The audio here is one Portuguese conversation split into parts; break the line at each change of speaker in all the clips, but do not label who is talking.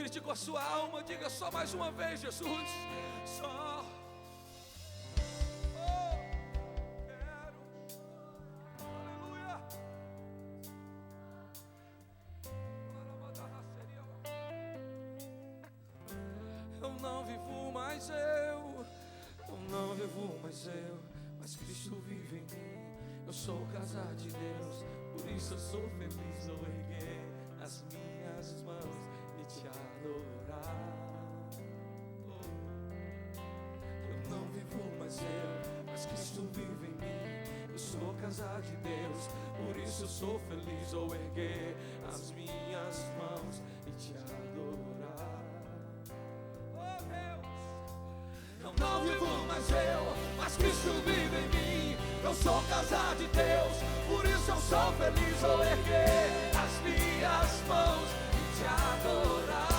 Grite com a sua alma, diga só mais uma vez, Jesus. Só. Oh, quero. Aleluia. Eu não vivo mais eu não vivo mais eu, mas Cristo vive em mim. Eu sou casa de Deus, por isso eu sou feliz. Vou erguer as minhas mãos e te adorar. Eu não vivo mais eu, mas Cristo vive em mim. Eu sou casa de Deus, por isso eu sou feliz. Vou erguer as minhas mãos e te adorar. Oh Deus, eu não vivo mais eu, mas Cristo vive em mim. Eu sou casa de Deus, por isso eu sou feliz. Vou erguer as minhas mãos e te adorar.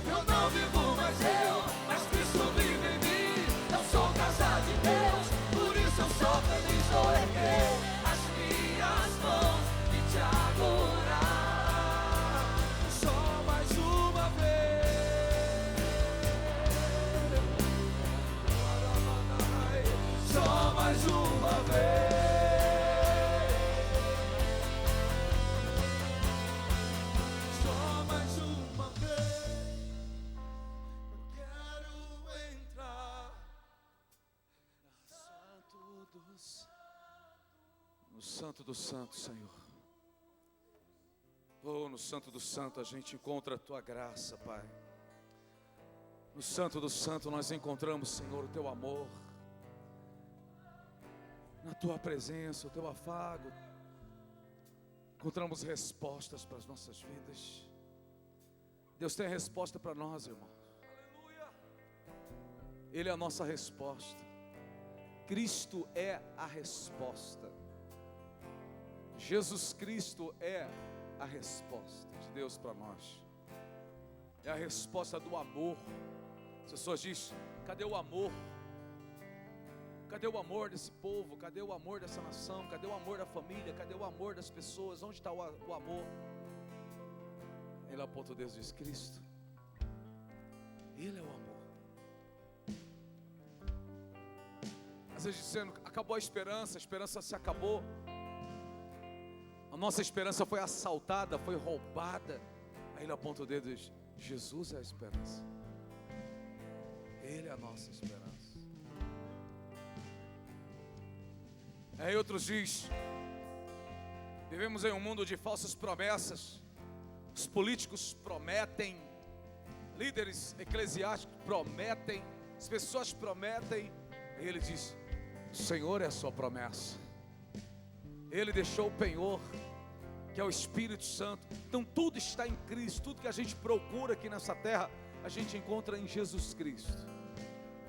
Eu não vivo mais eu, mas Cristo vive em mim. Eu sou casa de Deus, por isso eu sou feliz. Vou erguer as minhas mãos e te adorar. Só mais uma vez. Só mais uma vez. Só mais uma vez. Eu quero entrar no Santo dos Santos, Senhor. Oh, no Santo do Santo a gente encontra a Tua graça, Pai. No Santo do Santo nós encontramos, Senhor, o Teu amor. Na Tua presença, o Teu afago, encontramos respostas para as nossas vidas. Deus tem resposta para nós, irmão. Ele é a nossa resposta. Cristo é a resposta. Jesus Cristo é a resposta de Deus para nós. É a resposta do amor. As pessoas dizem: cadê o amor? Cadê o amor desse povo? Cadê o amor dessa nação? Cadê o amor da família? Cadê o amor das pessoas? Onde está o amor? Ele aponta o Deus, diz: Cristo. Ele é o amor. Às vezes dizendo: acabou a esperança se acabou. A nossa esperança foi assaltada, foi roubada. Aí ele aponta o dedo e diz: Jesus é a esperança. Ele é a nossa esperança. Aí outros diz: vivemos em um mundo de falsas promessas. Os políticos prometem, líderes eclesiásticos prometem, as pessoas prometem. Aí ele diz: o Senhor é a sua promessa. Ele deixou o penhor, que é o Espírito Santo. Então tudo está em Cristo. Tudo que a gente procura aqui nessa terra, a gente encontra em Jesus Cristo.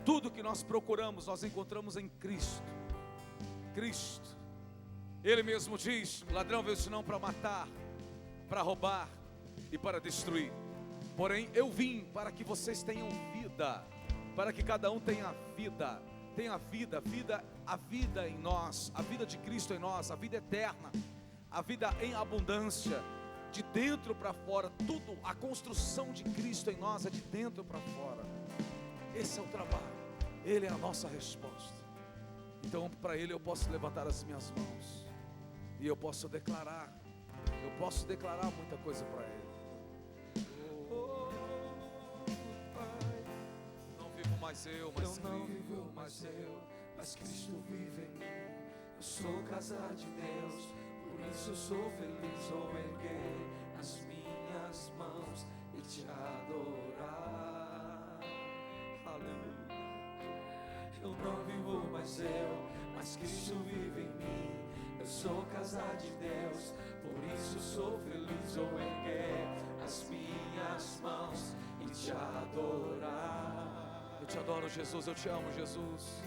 Tudo que nós procuramos, nós encontramos em Cristo. Cristo. Ele mesmo diz: o ladrão veio senão para matar, para roubar e para destruir. Porém eu vim para que vocês tenham vida, para que cada um tenha vida. Tenha vida, a vida em nós, a vida de Cristo em nós, a vida eterna, a vida em abundância, de dentro para fora. Tudo, a construção de Cristo em nós é de dentro para fora. Esse é o trabalho. Ele é a nossa resposta. Então para Ele eu posso levantar as minhas mãos e eu posso declarar muita coisa para Ele. Não vivo mais eu, mas Cristo. Não vivo mais eu, mas Cristo vive em mim. Eu sou casa de Deus, por isso eu sou feliz. Vou erguer as minhas mãos e te adorar. Aleluia. Eu não vivo mais eu, mas Cristo vive em mim. Eu sou casa de Deus, por isso sou feliz. Vou erguer as minhas mãos e te adorar. Eu te adoro, Jesus, eu te amo, Jesus.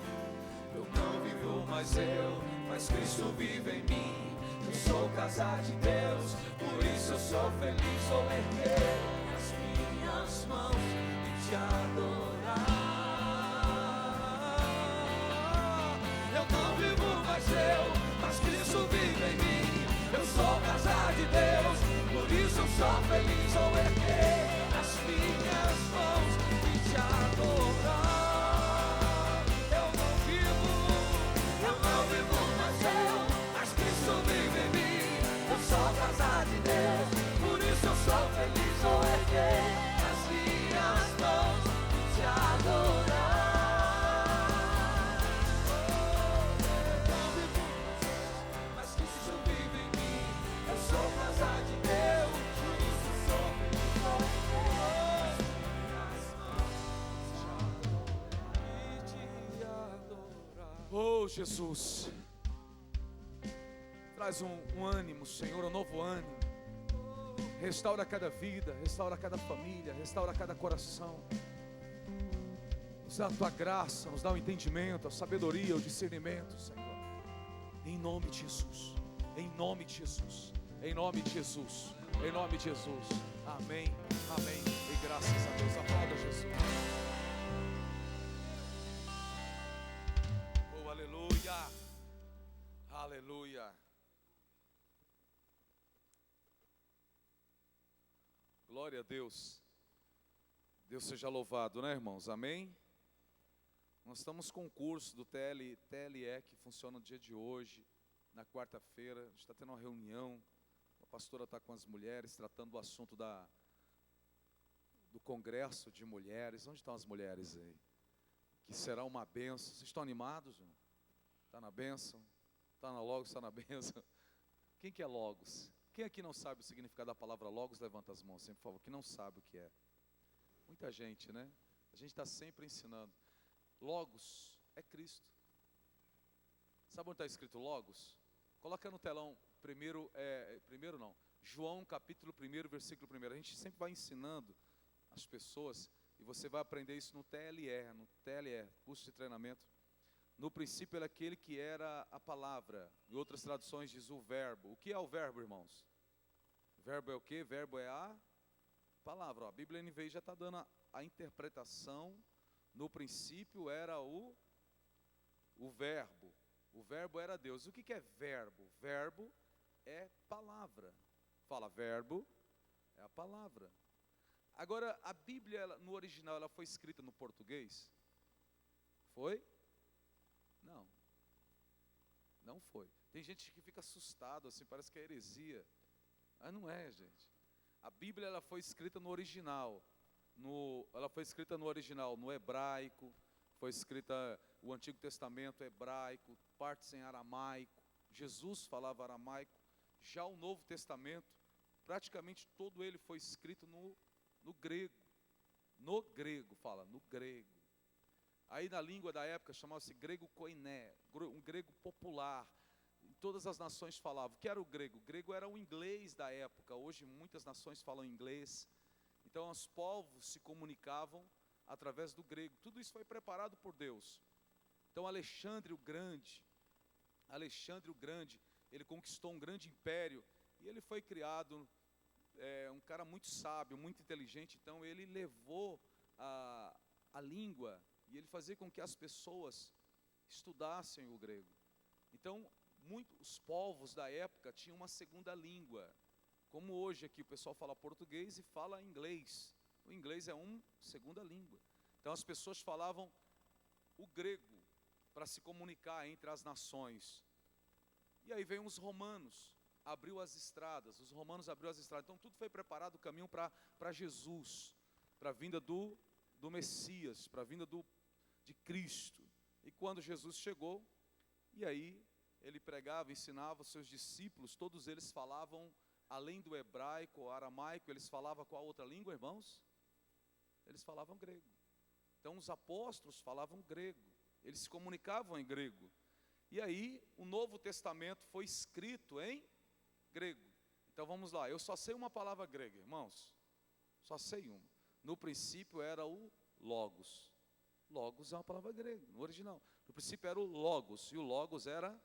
Eu não vivo mais eu, mas Cristo vive em mim. Eu sou casa de Deus, por isso eu sou feliz. Vou erguer as minhas mãos e te adorar. mas Cristo vive em mim. Eu sou casa de Deus, por isso eu sou feliz, vou erguer as minhas mãos e te adorar. Eu não vivo mais eu, mas Cristo vive em mim. Eu sou casa de Deus, por isso eu sou feliz, vou erguer as minhas mãos e te adorar. Eu não vivo mais eu, mas Cristo vive em mim. Eu sou casa de Deus, por isso eu sou feliz, vou erguer as minhas mãos e te adorar. Oh, Jesus, traz um ânimo, Senhor, um novo ânimo. Restaura cada vida, restaura cada família, restaura cada coração. Nos dá a tua graça, nos dá o entendimento, a sabedoria, o discernimento, Senhor. Em nome de Jesus, em nome de Jesus, em nome de Jesus, em nome de Jesus. Amém, amém. E graças a Deus, aplauda Jesus. Oh, aleluia, aleluia. Glória a Deus. Deus seja louvado, né, irmãos? Amém? Nós estamos com o curso do TLE que funciona no dia de hoje, na quarta-feira. A gente está tendo uma reunião. A pastora está com as mulheres, tratando do assunto do congresso de mulheres. Onde estão as mulheres aí? Que será uma bênção. Vocês estão animados? Está na bênção? Está na Logos? Está na bênção? Quem que é Logos? Quem aqui não sabe o significado da palavra Logos, levanta as mãos, sempre, por favor. Quem não sabe o que é? Muita gente, né? A gente está sempre ensinando. Logos é Cristo. Sabe onde está escrito Logos? Coloca no telão, João capítulo 1, versículo 1. A gente sempre vai ensinando as pessoas, e você vai aprender isso no TLE, curso de treinamento. No princípio era aquele que era a palavra. Em outras traduções diz o verbo. O que é o verbo, irmãos? O verbo é o quê? Verbo é a palavra. Ó, a Bíblia NVI já está dando a interpretação. No princípio era o verbo. O verbo era Deus. O que é verbo? Verbo é palavra. Fala, verbo é a palavra. Agora, a Bíblia, no original, ela foi escrita no português? Foi? Não. Não foi. Tem gente que fica assustado, assim, parece que é heresia. Mas não é, gente. A Bíblia, ela foi escrita no original. Ela foi escrita no original, no hebraico. Foi escrita o Antigo Testamento hebraico, partes em aramaico. Jesus falava aramaico. Já o Novo Testamento, praticamente todo ele foi escrito no grego. No grego, fala, no grego. Aí na língua da época chamava-se grego koiné, um grego popular. Todas as nações falavam. O que era o grego? O grego era o inglês da época. Hoje muitas nações falam inglês. Então os povos se comunicavam através do grego. Tudo isso foi preparado por Deus. Então Alexandre o Grande, ele conquistou um grande império. E ele foi criado, um cara muito sábio, muito inteligente. Então ele levou a língua, e ele fazia com que as pessoas estudassem o grego. Então, muitos povos da época tinham uma segunda língua. Como hoje aqui o pessoal fala português e fala inglês. O inglês é uma segunda língua. Então as pessoas falavam o grego para se comunicar entre as nações. E aí veio os romanos, abriu as estradas. Os romanos abriu as estradas. Então tudo foi preparado, o caminho para Jesus, para a vinda do Messias, para a vinda de Cristo. E quando Jesus chegou, e aí ele pregava, ensinava os seus discípulos, todos eles falavam, além do hebraico, o aramaico, eles falavam qual outra língua, irmãos? Eles falavam grego. Então os apóstolos falavam grego, eles se comunicavam em grego. E aí o Novo Testamento foi escrito em grego. Então vamos lá, eu só sei uma palavra grega, irmãos, só sei uma. No princípio era o Logos. Logos é uma palavra grega, no original. No princípio era o Logos, e o Logos era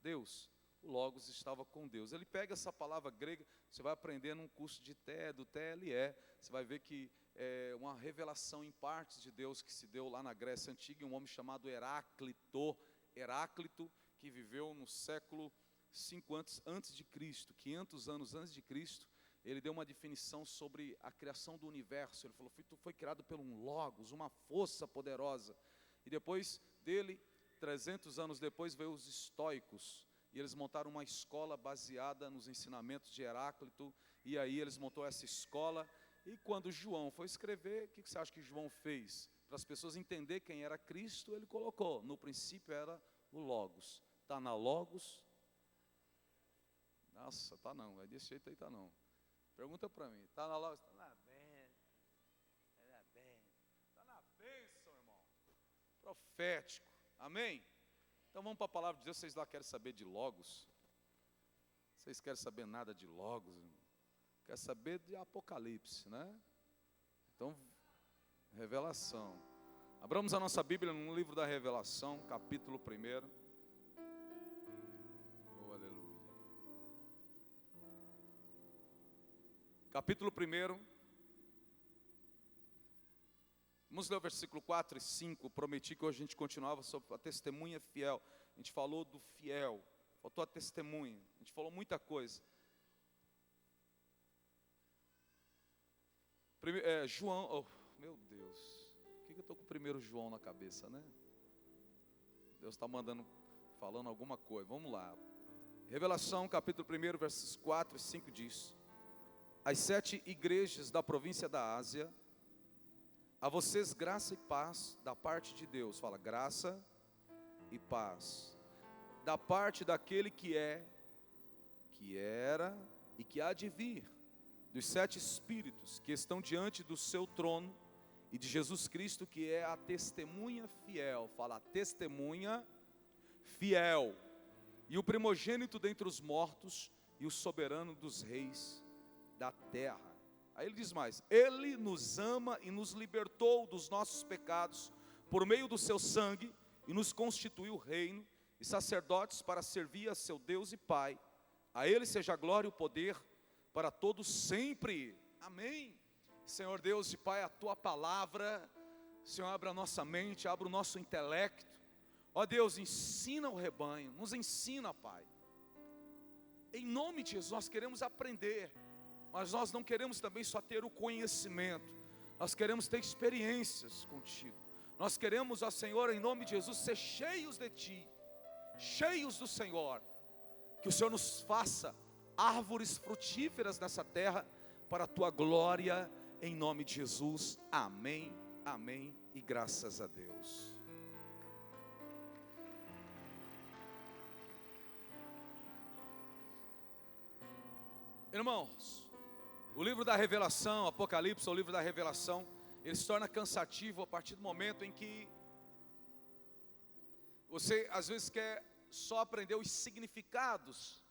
Deus. O Logos estava com Deus. Ele pega essa palavra grega, você vai aprender num curso do TLE, você vai ver que é uma revelação em partes de Deus que se deu lá na Grécia Antiga, um homem chamado Heráclito, que viveu no século 5 antes de Cristo, 500 anos antes de Cristo. ele deu uma definição sobre a criação do universo. Ele falou: tu foi criado por um logos, uma força poderosa. E depois dele, 300 anos depois, veio os estoicos, e eles montaram uma escola baseada nos ensinamentos de Heráclito, e aí eles montaram essa escola. E quando João foi escrever, o que você acha que João fez? Para as pessoas entenderem quem era Cristo, ele colocou: no princípio era o logos. Está na logos? Nossa, tá não, é desse jeito aí, tá não. Pergunta para mim, está na logos? Está na bênção, irmão. Profético, amém? Então vamos para a palavra de Deus. Vocês lá querem saber de logos? Vocês querem saber nada de logos, irmão? Quer saber de Apocalipse, né? Então, Revelação. Abramos a nossa Bíblia no livro da Revelação, capítulo 1. Oh, aleluia. Capítulo 1. Vamos ler o versículo 4 e 5. Prometi que hoje a gente continuava sobre a testemunha fiel. A gente falou do fiel, faltou a testemunha. A gente falou muita coisa. João, oh, meu Deus, o que eu estou com o 1 João na cabeça, né? Deus está falando alguma coisa. Vamos lá. Revelação, capítulo 1, versos 4 e 5 diz: As 7 igrejas da província da Ásia, a vocês graça e paz da parte de Deus. Fala, graça e paz da parte daquele que é, que era e que há de vir, dos 7 Espíritos que estão diante do seu trono, e de Jesus Cristo, que é a testemunha fiel. Fala, testemunha fiel, e o primogênito dentre os mortos, e o soberano dos reis da terra. Aí ele diz mais: Ele nos ama e nos libertou dos nossos pecados, por meio do seu sangue, e nos constituiu reino, e sacerdotes para servir a seu Deus e Pai. A Ele seja a glória e o poder, para todos sempre, amém. Senhor Deus e Pai, a Tua palavra, Senhor, abra a nossa mente, abra o nosso intelecto, ó Deus, ensina o rebanho, nos ensina, Pai, em nome de Jesus. Nós queremos aprender, mas nós não queremos também só ter o conhecimento, nós queremos ter experiências contigo, nós queremos, ó Senhor, em nome de Jesus, ser cheios de Ti, cheios do Senhor, que o Senhor nos faça árvores frutíferas nessa terra, para a Tua glória, em nome de Jesus, amém, amém, e graças a Deus. Irmãos, o livro da Revelação, Apocalipse, o livro da Revelação, ele se torna cansativo a partir do momento em que você às vezes quer só aprender os significados.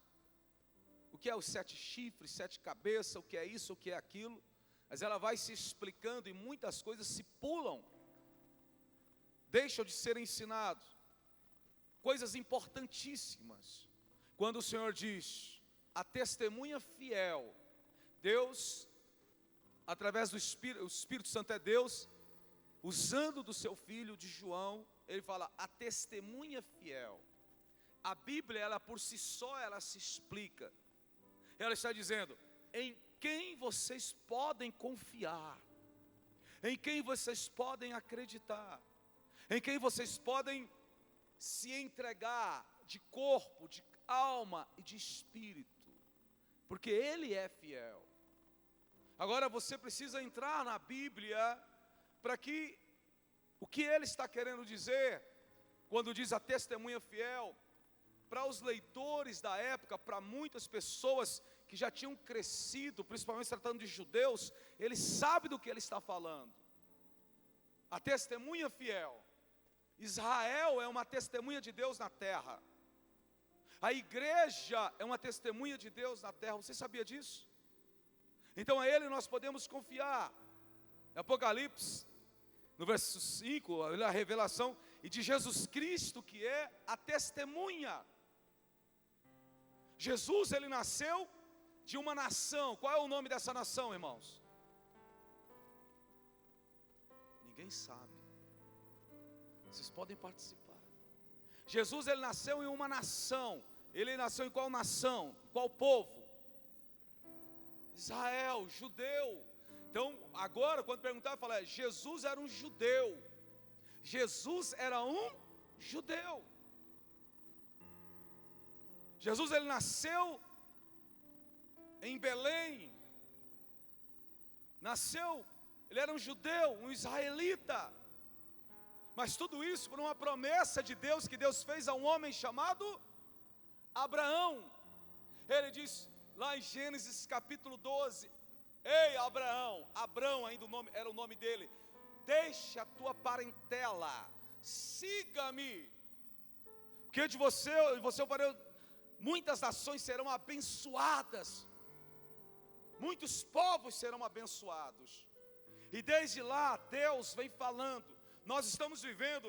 O que é os 7 chifres, 7 cabeças, o que é isso, o que é aquilo. Mas ela vai se explicando e muitas coisas se pulam, deixam de ser ensinadas. Coisas importantíssimas. Quando o Senhor diz, a testemunha fiel, Deus, através do Espírito, o Espírito Santo é Deus, usando do seu filho, de João, ele fala, a testemunha fiel. A Bíblia, ela por si só, ela se explica. Ela está dizendo, em quem vocês podem confiar, em quem vocês podem acreditar, em quem vocês podem se entregar de corpo, de alma e de espírito, porque Ele é fiel. Agora você precisa entrar na Bíblia, para que, o que Ele está querendo dizer, quando diz a testemunha fiel, para os leitores da época, para muitas pessoas que já tinham crescido, principalmente tratando de judeus, ele sabe do que ele está falando. A testemunha fiel. Israel é uma testemunha de Deus na terra. A igreja é uma testemunha de Deus na terra. Você sabia disso? Então a Ele nós podemos confiar. Apocalipse, no verso 5, a revelação, e de Jesus Cristo, que é a testemunha. Jesus, ele nasceu de uma nação. Qual é o nome dessa nação, irmãos? Ninguém sabe. Vocês podem participar. Jesus, ele nasceu em uma nação. Ele nasceu em qual nação? Qual povo? Israel, judeu. Então, agora, quando perguntar, eu falo, Jesus era um judeu. Jesus era um judeu. Jesus, ele nasceu em Belém. Nasceu, ele era um judeu, um israelita. Mas tudo isso por uma promessa de Deus que Deus fez a um homem chamado Abraão. Ele diz lá em Gênesis capítulo 12: ei Abraão, Abrão ainda era o nome dele, deixa a tua parentela, siga-me, porque de você eu farei, muitas nações serão abençoadas, muitos povos serão abençoados. E desde lá Deus vem falando. Nós estamos vivendo,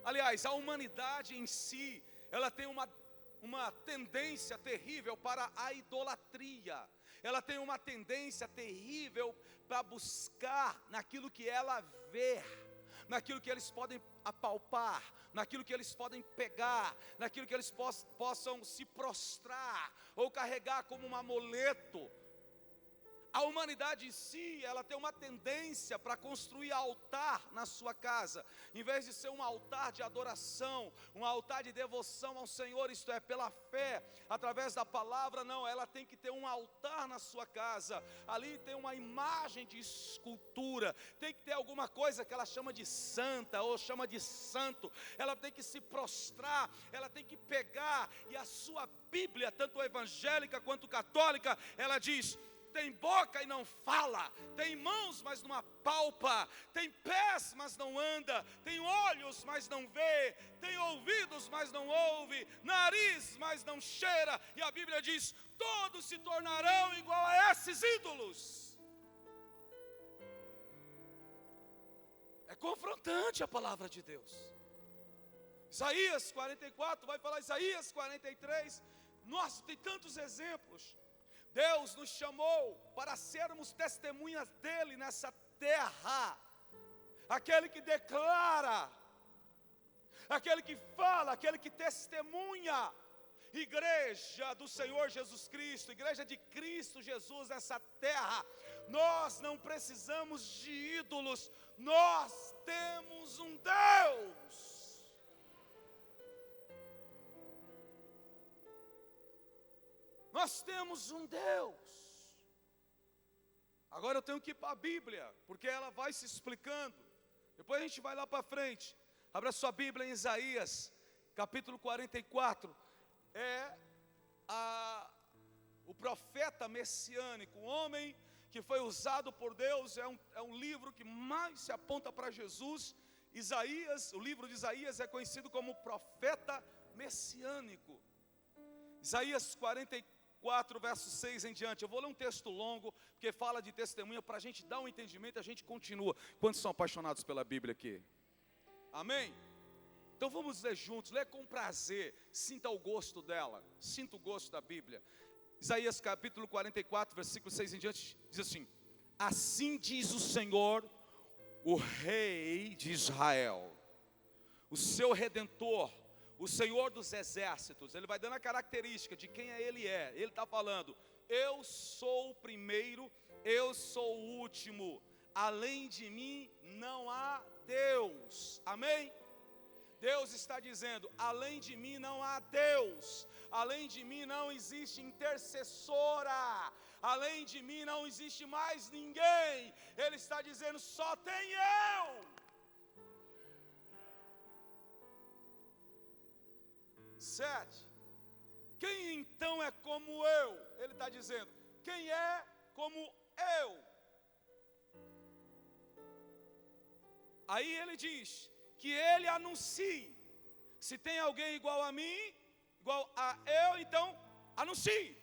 aliás, a humanidade em si, ela tem uma tendência terrível para a idolatria. Ela tem uma tendência terrível para buscar naquilo que ela vê, naquilo que eles podem apalpar, naquilo que eles podem pegar, naquilo que eles possam se prostrar ou carregar como um amuleto. A humanidade em si, ela tem uma tendência para construir altar na sua casa, em vez de ser um altar de adoração, um altar de devoção ao Senhor, isto é, pela fé, através da palavra, não, ela tem que ter um altar na sua casa, ali tem uma imagem de escultura, tem que ter alguma coisa que ela chama de santa, ou chama de santo, ela tem que se prostrar, ela tem que pegar, e a sua Bíblia, tanto evangélica quanto católica, ela diz: tem boca e não fala, tem mãos, mas não apalpa, tem pés, mas não anda, tem olhos, mas não vê, tem ouvidos, mas não ouve, nariz, mas não cheira. E a Bíblia diz: todos se tornarão igual a esses ídolos. É confrontante a palavra de Deus. Isaías 44, vai falar Isaías 43. Nossa, tem tantos exemplos. Deus nos chamou para sermos testemunhas dEle nessa terra. Aquele que declara, aquele que fala, aquele que testemunha. Igreja do Senhor Jesus Cristo, igreja de Cristo Jesus nessa terra. Nós não precisamos de ídolos, nós temos um Deus. Nós temos um Deus. Agora eu tenho que ir para a Bíblia, porque ela vai se explicando. Depois a gente vai lá para frente. Abra sua Bíblia em Isaías, capítulo 44. O profeta messiânico, o homem que foi usado por Deus. É um livro que mais se aponta para Jesus. Isaías, o livro de Isaías é conhecido como profeta messiânico. Isaías 44, verso 6 em diante. Eu vou ler um texto longo, porque fala de testemunha, para a gente dar um entendimento, a gente continua. Quantos são apaixonados pela Bíblia aqui? Amém? Então vamos ler juntos, ler com prazer, sinta o gosto dela, sinta o gosto da Bíblia. Isaías capítulo 44, versículo 6 em diante, diz assim: assim diz o Senhor, o Rei de Israel, o seu Redentor, o Senhor dos exércitos. Ele vai dando a característica de quem Ele é. Ele está falando: eu sou o primeiro, eu sou o último, além de mim não há Deus. Amém? Deus está dizendo: além de mim não há Deus, além de mim não existe intercessora, além de mim não existe mais ninguém. Ele está dizendo: só tem eu. 7. Quem então é como eu? Ele está dizendo: quem é como eu? Aí ele diz que ele anuncie. Se tem alguém igual a mim, igual a eu, então anuncie.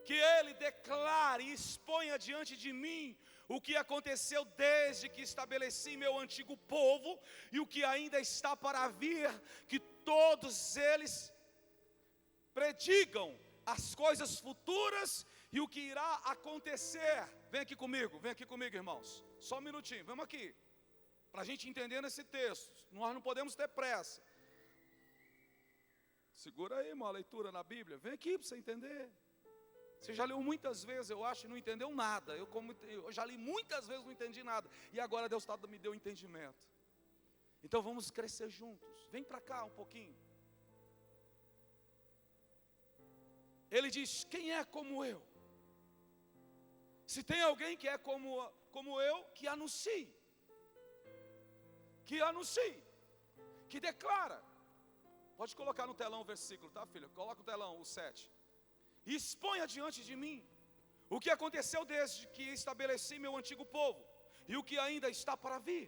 Que ele declare e exponha diante de mim o que aconteceu desde que estabeleci meu antigo povo e o que ainda está para vir, que todos eles predigam as coisas futuras e o que irá acontecer. Vem aqui comigo, irmãos. Só um minutinho, vamos aqui, para a gente entender nesse texto. Nós não podemos ter pressa. Segura aí uma leitura na Bíblia. Vem aqui para você entender. Você já leu muitas vezes, eu acho, e não entendeu nada. Eu já li muitas vezes, não entendi nada. E agora Deus me deu entendimento. Então vamos crescer juntos. Vem para cá um pouquinho. Ele diz, quem é como eu? Se tem alguém que é como eu, que anuncie. Que anuncie. Que declara. Pode colocar no telão o versículo, tá, filha? Coloca o telão, o 7. E exponha diante de mim o que aconteceu desde que estabeleci meu antigo povo e o que ainda está para vir.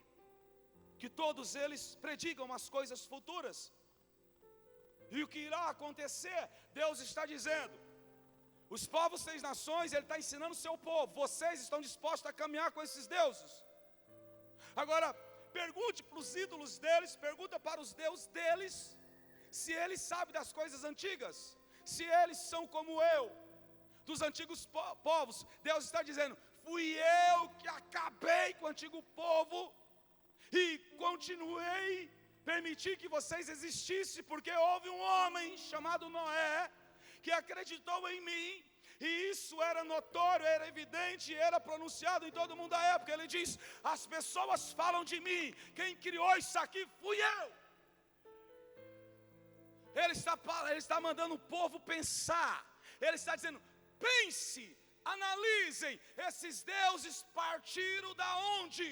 Que todos eles predigam as coisas futuras. E o que irá acontecer, Deus está dizendo. Os povos das nações, Ele está ensinando o seu povo. Vocês estão dispostos a caminhar com esses deuses? Agora, pergunte para os ídolos deles, pergunta para os deuses deles, se eles sabem das coisas antigas. Se eles são como eu, dos antigos povos. Deus está dizendo, fui eu que acabei com o antigo povo e continuei, permiti que vocês existissem, porque houve um homem chamado Noé, que acreditou em mim, e isso era notório, era evidente, era pronunciado em todo mundo da época. Ele diz, as pessoas falam de mim, quem criou isso aqui fui eu. Ele está mandando o povo pensar. Ele está dizendo, pense, analisem, esses deuses partiram da onde?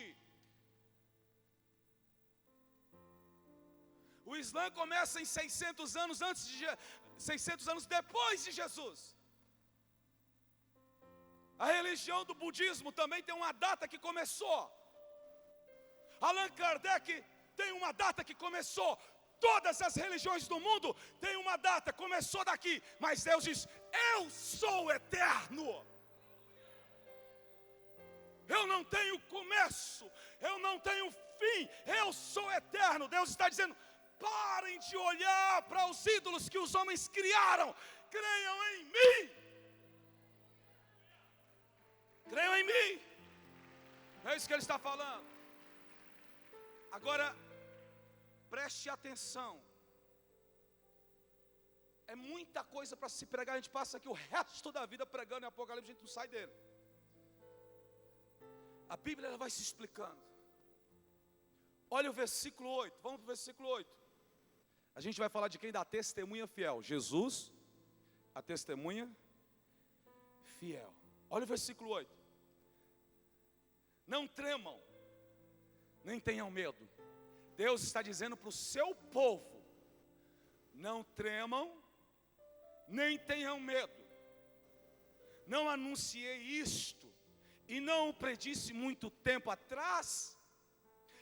O Islã começa em 600 anos 600 anos depois de Jesus. A religião do budismo também tem uma data que começou. Allan Kardec tem uma data que começou. Todas as religiões do mundo têm uma data, começou daqui. Mas Deus diz, eu sou eterno. Eu não tenho começo, eu não tenho fim, eu sou eterno. Deus está dizendo, parem de olhar para os ídolos que os homens criaram. Creiam em mim. Creiam em mim. É isso que Ele está falando. Agora, preste atenção. É muita coisa para se pregar. A gente passa aqui o resto da vida pregando em Apocalipse, a gente não sai dele. A Bíblia ela vai se explicando. Olha o versículo 8. Vamos para o versículo 8. A gente vai falar de quem dá testemunha fiel. Jesus, a testemunha fiel. Olha o versículo 8. Não tremam, nem tenham medo. Deus está dizendo para o seu povo, não tremam, nem tenham medo. Não anunciei isto, e não o predisse muito tempo atrás.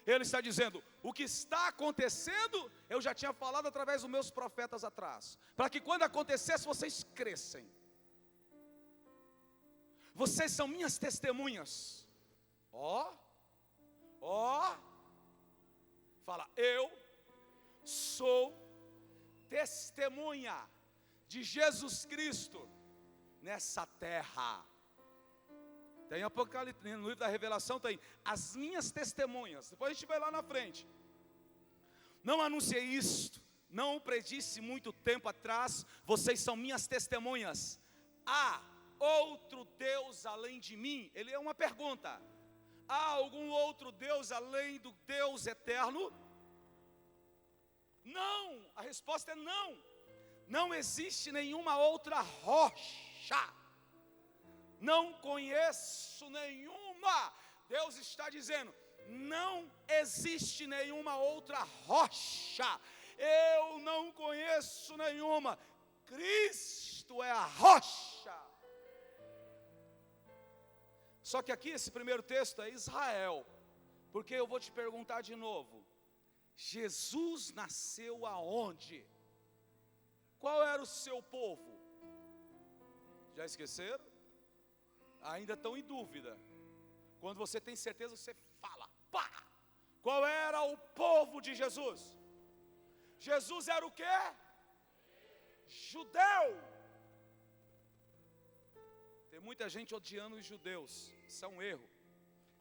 Ele está dizendo, o que está acontecendo, eu já tinha falado através dos meus profetas atrás. Para que quando acontecesse, vocês crescem. Vocês são minhas testemunhas. Fala, eu sou testemunha de Jesus Cristo nessa terra. Tem Apocalipse, no livro da Revelação tem as minhas testemunhas. Depois a gente vai lá na frente. Não anunciei isto, não o predisse muito tempo atrás. Vocês são minhas testemunhas. Há outro Deus além de mim? Ele é uma pergunta. Há algum outro Deus além do Deus eterno? Não, a resposta é não. Não existe nenhuma outra rocha. Não conheço nenhuma. Deus está dizendo, não existe nenhuma outra rocha. Eu não conheço nenhuma. Cristo é a rocha. Só que aqui esse primeiro texto é Israel. Porque eu vou te perguntar de novo. Jesus nasceu aonde? Qual era o seu povo? Já esqueceram? Ainda estão em dúvida. Quando você tem certeza, você fala. Pá! Qual era o povo de Jesus? Jesus era o quê? Judeu. Tem muita gente odiando os judeus. Isso é um erro.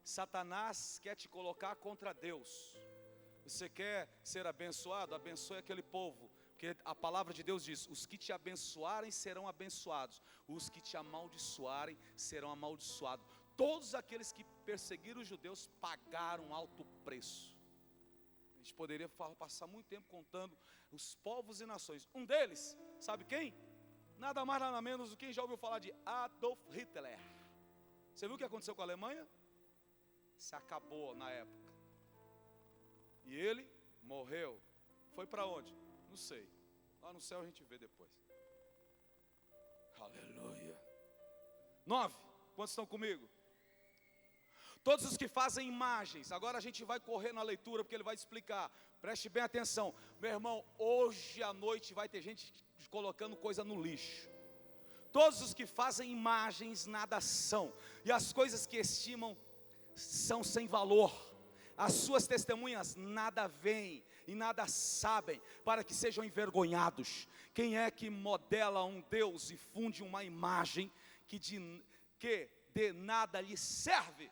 Satanás quer te colocar contra Deus. Você quer ser abençoado? Abençoe aquele povo.
Porque a palavra de Deus diz: os que te abençoarem serão abençoados, os que te amaldiçoarem serão amaldiçoados. Todos aqueles que perseguiram os judeus pagaram um alto preço. A gente poderia passar muito tempo contando os povos e nações. Um deles, sabe quem? Nada mais nada menos do que quem já ouviu falar de Adolf Hitler. Você viu o que aconteceu com a Alemanha? Se acabou na época. E ele morreu. Foi para onde? Não sei. Lá no céu a gente vê depois. Aleluia. 9. Quantos estão comigo? Todos os que fazem imagens. Agora a gente vai correr na leitura, porque ele vai explicar. Preste bem atenção. Meu irmão, hoje à noite vai ter gente colocando coisa no lixo. Todos os que fazem imagens nada são, e as coisas que estimam são sem valor. As suas testemunhas nada veem e nada sabem, para que sejam envergonhados. Quem é que modela um Deus e funde uma imagem que de nada lhe serve?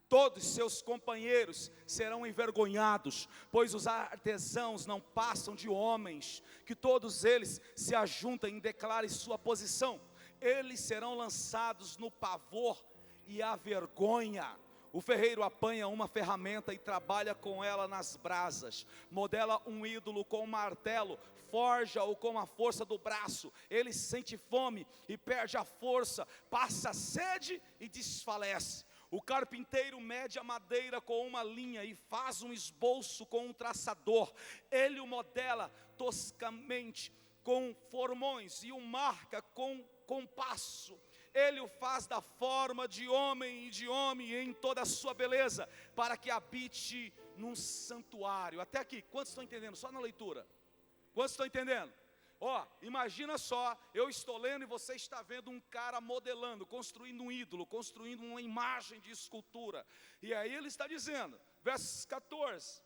Todos seus companheiros serão envergonhados, pois os artesãos não passam de homens, que todos eles se ajuntem e declarem sua posição. Eles serão lançados no pavor e a vergonha. O ferreiro apanha uma ferramenta e trabalha com ela nas brasas, modela um ídolo com um martelo, forja-o com a força do braço. Ele sente fome e perde a força, passa sede e desfalece. O carpinteiro mede a madeira com uma linha e faz um esboço com um traçador. Ele o modela toscamente com formões e o marca com compasso. Ele o faz da forma de homem em toda a sua beleza, para que habite num santuário. Até aqui, quantos estão entendendo? Só na leitura. Quantos estão entendendo? Imagina só, eu estou lendo e você está vendo um cara modelando, construindo um ídolo, construindo uma imagem de escultura. E aí ele está dizendo, versos 14,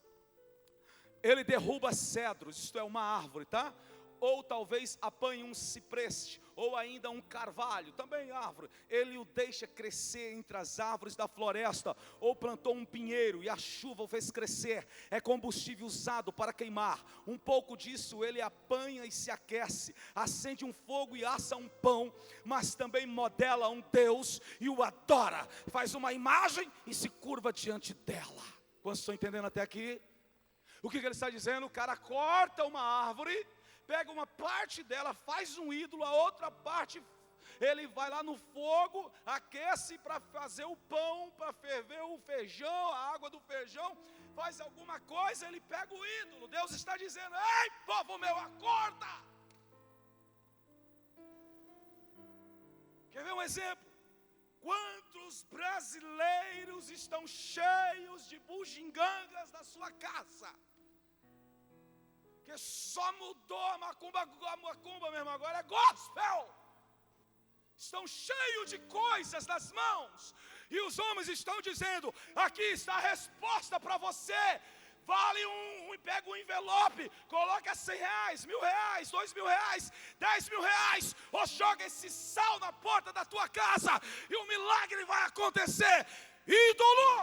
ele derruba cedros, isto é uma árvore, tá? Ou talvez apanhe um cipreste, ou ainda um carvalho, também árvore. Ele o deixa crescer entre as árvores da floresta, ou plantou um pinheiro e a chuva o fez crescer. É combustível usado para queimar. Um pouco disso ele apanha e se aquece, acende um fogo e assa um pão, mas também modela um Deus e o adora. Faz uma imagem e se curva diante dela. Quantos estão entendendo até aqui? O que ele está dizendo? O cara corta uma árvore, pega uma parte dela, faz um ídolo, a outra parte ele vai lá no fogo, aquece para fazer o pão, para ferver o feijão, a água do feijão, faz alguma coisa, ele pega o ídolo. Deus está dizendo: ei, povo meu, acorda! Quer ver um exemplo? Quantos brasileiros estão cheios de bugigangas na sua casa? Que só mudou a macumba, meu irmão, agora é gospel. Estão cheios de coisas nas mãos, e os homens estão dizendo: aqui está a resposta para você. Vale pega um envelope, coloca 100 reais, 1.000 reais, 2.000 reais, 10.000 reais, ou joga esse sal na porta da tua casa, e um milagre vai acontecer. Ídolo!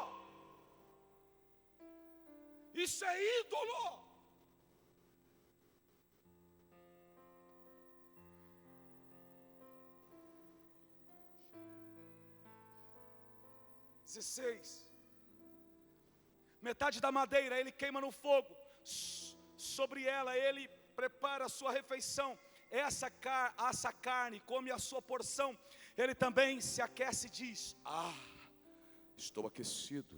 Isso é ídolo! Metade da madeira ele queima no fogo, sobre ela ele prepara a sua refeição, assa a carne, come a sua porção. Ele também se aquece e diz: estou aquecido,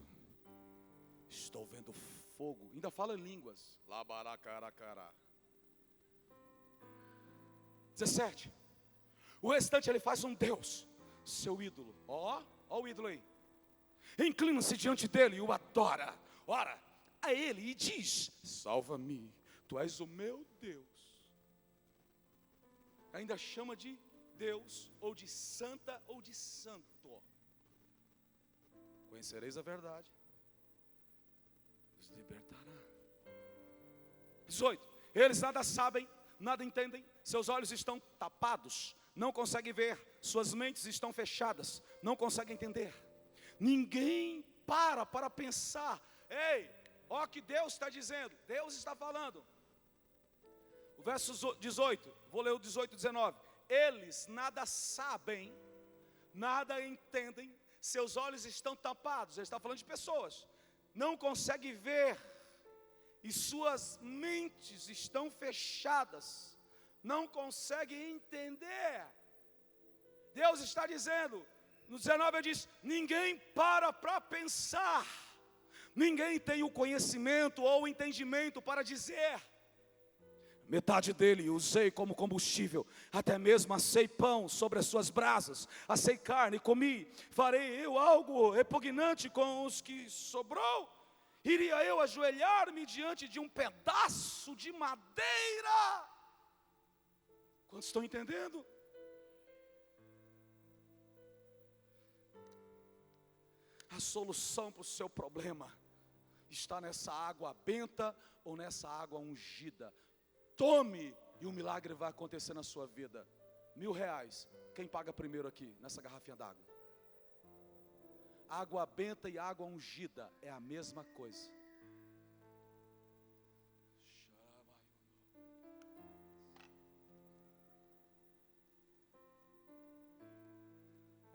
estou vendo fogo. Ainda fala em línguas. 17. O restante ele faz um Deus, seu ídolo. Ó o ídolo aí. Inclina-se diante dele e o adora. Ora a ele e diz: salva-me, tu és o meu Deus. Ainda chama de Deus, ou de santa, ou de santo. Conhecereis a verdade, os libertará. 18. Eles nada sabem, nada entendem, seus olhos estão tapados, não conseguem ver, suas mentes estão fechadas, não conseguem entender. Ninguém para pensar. Ei, ó que Deus está dizendo, Deus está falando. O verso 18, vou ler o 18 e 19. Eles nada sabem, nada entendem, seus olhos estão tapados. Ele está falando de pessoas. Não conseguem ver, e suas mentes estão fechadas. Não conseguem entender. Deus está dizendo, no 19 ele diz, ninguém para pensar. Ninguém tem o conhecimento ou o entendimento para dizer. Metade dele usei como combustível, até mesmo assei pão sobre as suas brasas, assei carne e comi. Farei eu algo repugnante com os que sobrou? Iria eu ajoelhar-me diante de um pedaço de madeira? Quantos estão entendendo? A solução para o seu problema está nessa água benta ou nessa água ungida. Tome, e um milagre vai acontecer na sua vida. R$1.000, quem paga primeiro aqui, nessa garrafinha d'água? Água benta e água ungida é a mesma coisa.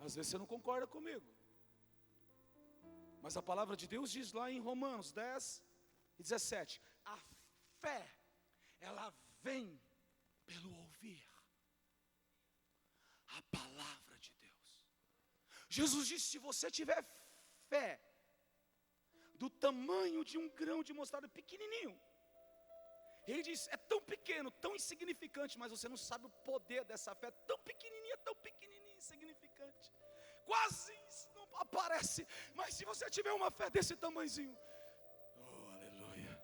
Às vezes você não concorda comigo, mas a palavra de Deus diz lá em Romanos 10 e 17, a fé, ela vem pelo ouvir a palavra de Deus. Jesus disse, se você tiver fé do tamanho de um grão de mostarda, pequenininho, ele diz, é tão pequeno, tão insignificante, mas você não sabe o poder dessa fé, tão pequenininha, insignificante, quase não aparece, mas se você tiver uma fé desse tamanhozinho, oh aleluia,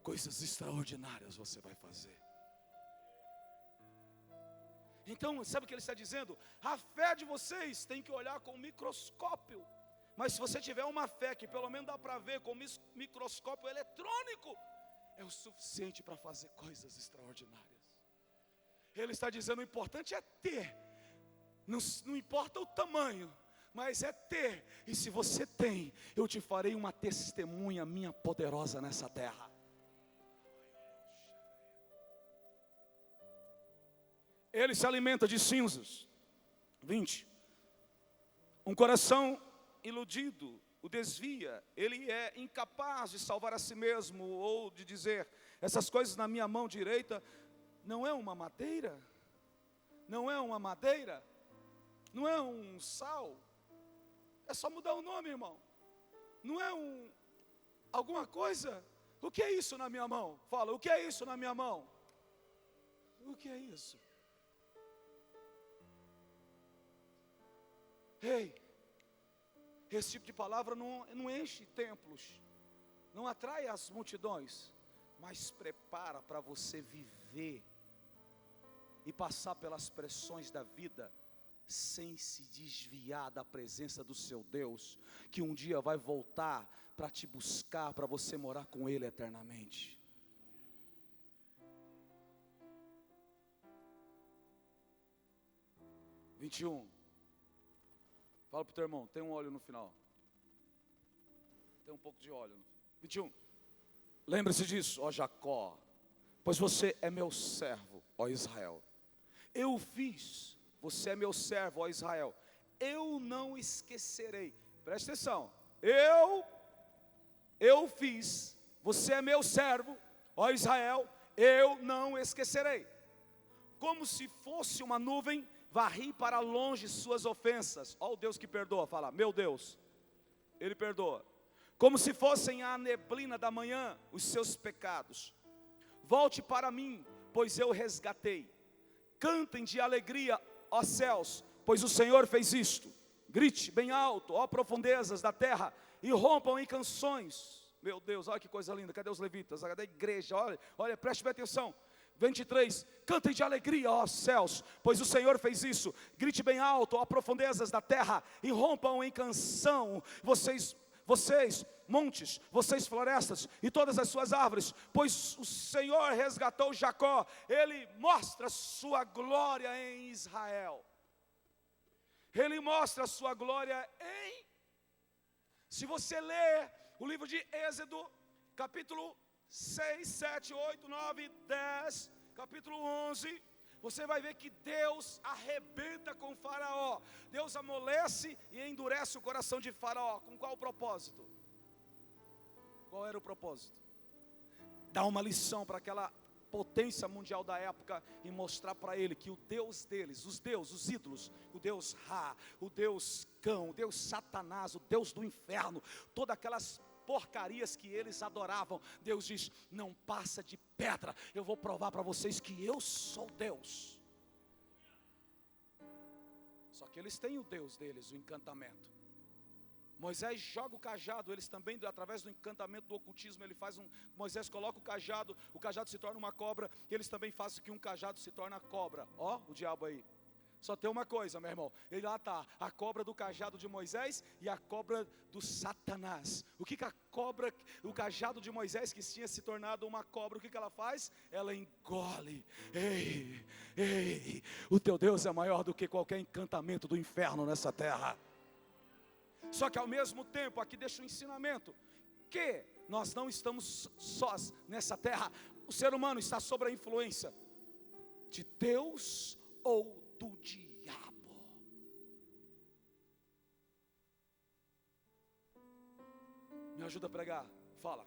coisas extraordinárias você vai fazer. Então, sabe o que ele está dizendo? A fé de vocês tem que olhar com microscópio, mas se você tiver uma fé que pelo menos dá para ver com microscópio eletrônico, é o suficiente para fazer coisas extraordinárias. Ele está dizendo, o importante é ter, não importa o tamanho, mas é ter, e se você tem, eu te farei uma testemunha minha poderosa nessa terra. Ele se alimenta de cinzas. 20. Um coração iludido o desvia, ele é incapaz de salvar a si mesmo, ou de dizer, essas coisas na minha mão direita, não é uma madeira, não é uma madeira, não é um sal, é só mudar o nome, irmão, não é alguma coisa, o que é isso na minha mão? Fala, o que é isso na minha mão? O que é isso? Ei, esse tipo de palavra não enche templos, não atrai as multidões, mas prepara para você viver e passar pelas pressões da vida sem se desviar da presença do seu Deus, que um dia vai voltar para te buscar, para você morar com Ele eternamente. Fala para o teu irmão, tem um óleo no final. Tem um pouco de óleo. 21. Lembre-se disso, ó Jacó, pois você é meu servo, ó Israel. Eu fiz, você é meu servo, ó Israel. Eu não esquecerei. Preste atenção. Eu fiz, você é meu servo, ó Israel. Eu não esquecerei. Como se fosse uma nuvem, varri para longe suas ofensas. Ó o Deus que perdoa, fala, meu Deus, Ele perdoa. Como se fossem a neblina da manhã, os seus pecados. Volte para mim, pois eu resgatei. Cantem de alegria, ó céus, pois o Senhor fez isto. Grite bem alto, ó profundezas da terra, e rompam em canções. Meu Deus, olha que coisa linda, cadê os levitas? Cadê a igreja? Olha, preste bem atenção. 23, cantem de alegria, ó céus, pois o Senhor fez isso. Grite bem alto, ó profundezas da terra, e rompam em canção, vocês montes, vocês florestas, e todas as suas árvores, pois o Senhor resgatou Jacó, Ele mostra sua glória em Israel. Ele mostra a sua glória se você ler o livro de Êxodo, capítulo 6, 7, 8, 9, 10, capítulo 11, você vai ver que Deus arrebenta com Faraó. Deus amolece e endurece o coração de Faraó. Com qual propósito? Qual era o propósito? Dar uma lição para aquela potência mundial da época e mostrar para ele que o Deus deles, os ídolos, o Deus Ra, o Deus Cão, o Deus Satanás, o Deus do inferno, todas aquelas porcarias que eles adoravam, Deus diz: não passa de pedra, eu vou provar para vocês que eu sou Deus. Só que eles têm o Deus deles, o encantamento. Moisés joga o cajado, eles também, através do encantamento do ocultismo, Moisés coloca o cajado se torna uma cobra, e eles também fazem que um cajado se torna cobra. Ó, o diabo aí. Só tem uma coisa, meu irmão, ele lá está, a cobra do cajado de Moisés e a cobra do Satanás. O que a cobra, o cajado de Moisés, que tinha se tornado uma cobra, o que ela faz? Ela engole. Ei, o teu Deus é maior do que qualquer encantamento do inferno nessa terra. Só que ao mesmo tempo, aqui deixa um ensinamento, que nós não estamos sós nessa terra. O ser humano está sob a influência de Deus ou do diabo. Me ajuda a pregar, fala.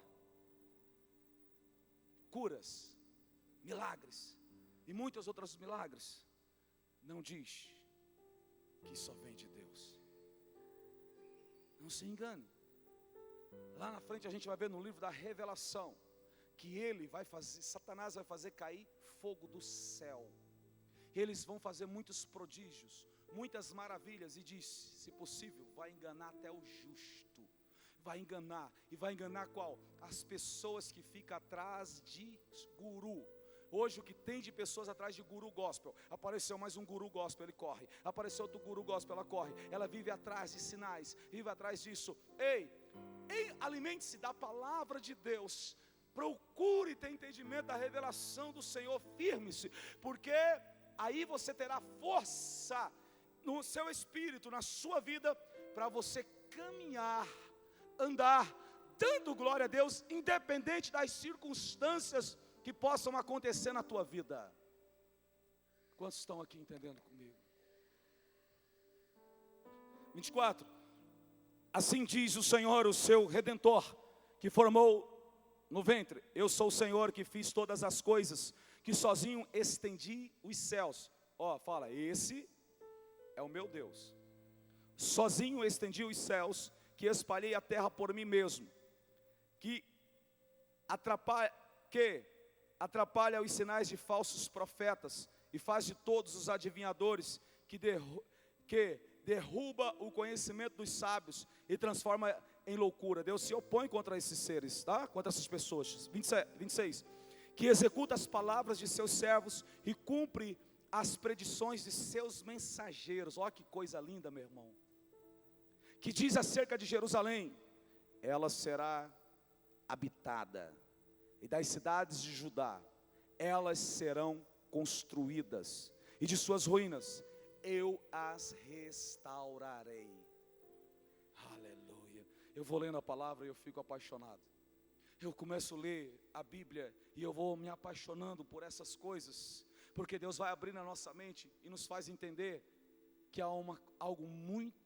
Curas, milagres e muitas outras milagres, não diz que só vem de Deus. Não se engane. Lá na frente a gente vai ver no livro da Revelação que Satanás vai fazer cair fogo do céu. Eles vão fazer muitos prodígios, muitas maravilhas, e diz, se possível, vai enganar até o justo. Vai enganar qual? As pessoas que ficam atrás de guru. Hoje o que tem de pessoas atrás de guru gospel, apareceu mais um guru gospel, ele corre, apareceu outro guru gospel, ela corre, ela vive atrás de sinais, vive atrás disso. Alimente-se da palavra de Deus, procure ter entendimento da revelação do Senhor, firme-se, porque aí você terá força no seu espírito, na sua vida, para você caminhar, andar, dando glória a Deus, independente das circunstâncias que possam acontecer na tua vida. Quantos estão aqui entendendo comigo? 24. Assim diz o Senhor, o seu Redentor, que formou no ventre: eu sou o Senhor que fiz todas as coisas, que sozinho estendi os céus. Fala, esse é o meu Deus. Sozinho estendi os céus, que espalhei a terra por mim mesmo, que atrapalha os sinais de falsos profetas, e faz de todos os adivinhadores, que derruba o conhecimento dos sábios, e transforma em loucura. Deus se opõe contra esses seres, tá? Contra essas pessoas. 26. Que executa as palavras de seus servos, e cumpre as predições de seus mensageiros. Que coisa linda, meu irmão. Que diz acerca de Jerusalém: ela será habitada, e das cidades de Judá, elas serão construídas, e de suas ruínas eu as restaurarei. Aleluia. Eu vou lendo a palavra e eu fico apaixonado. Eu começo a ler a Bíblia e eu vou me apaixonando por essas coisas, porque Deus vai abrir na nossa mente e nos faz entender que há algo muito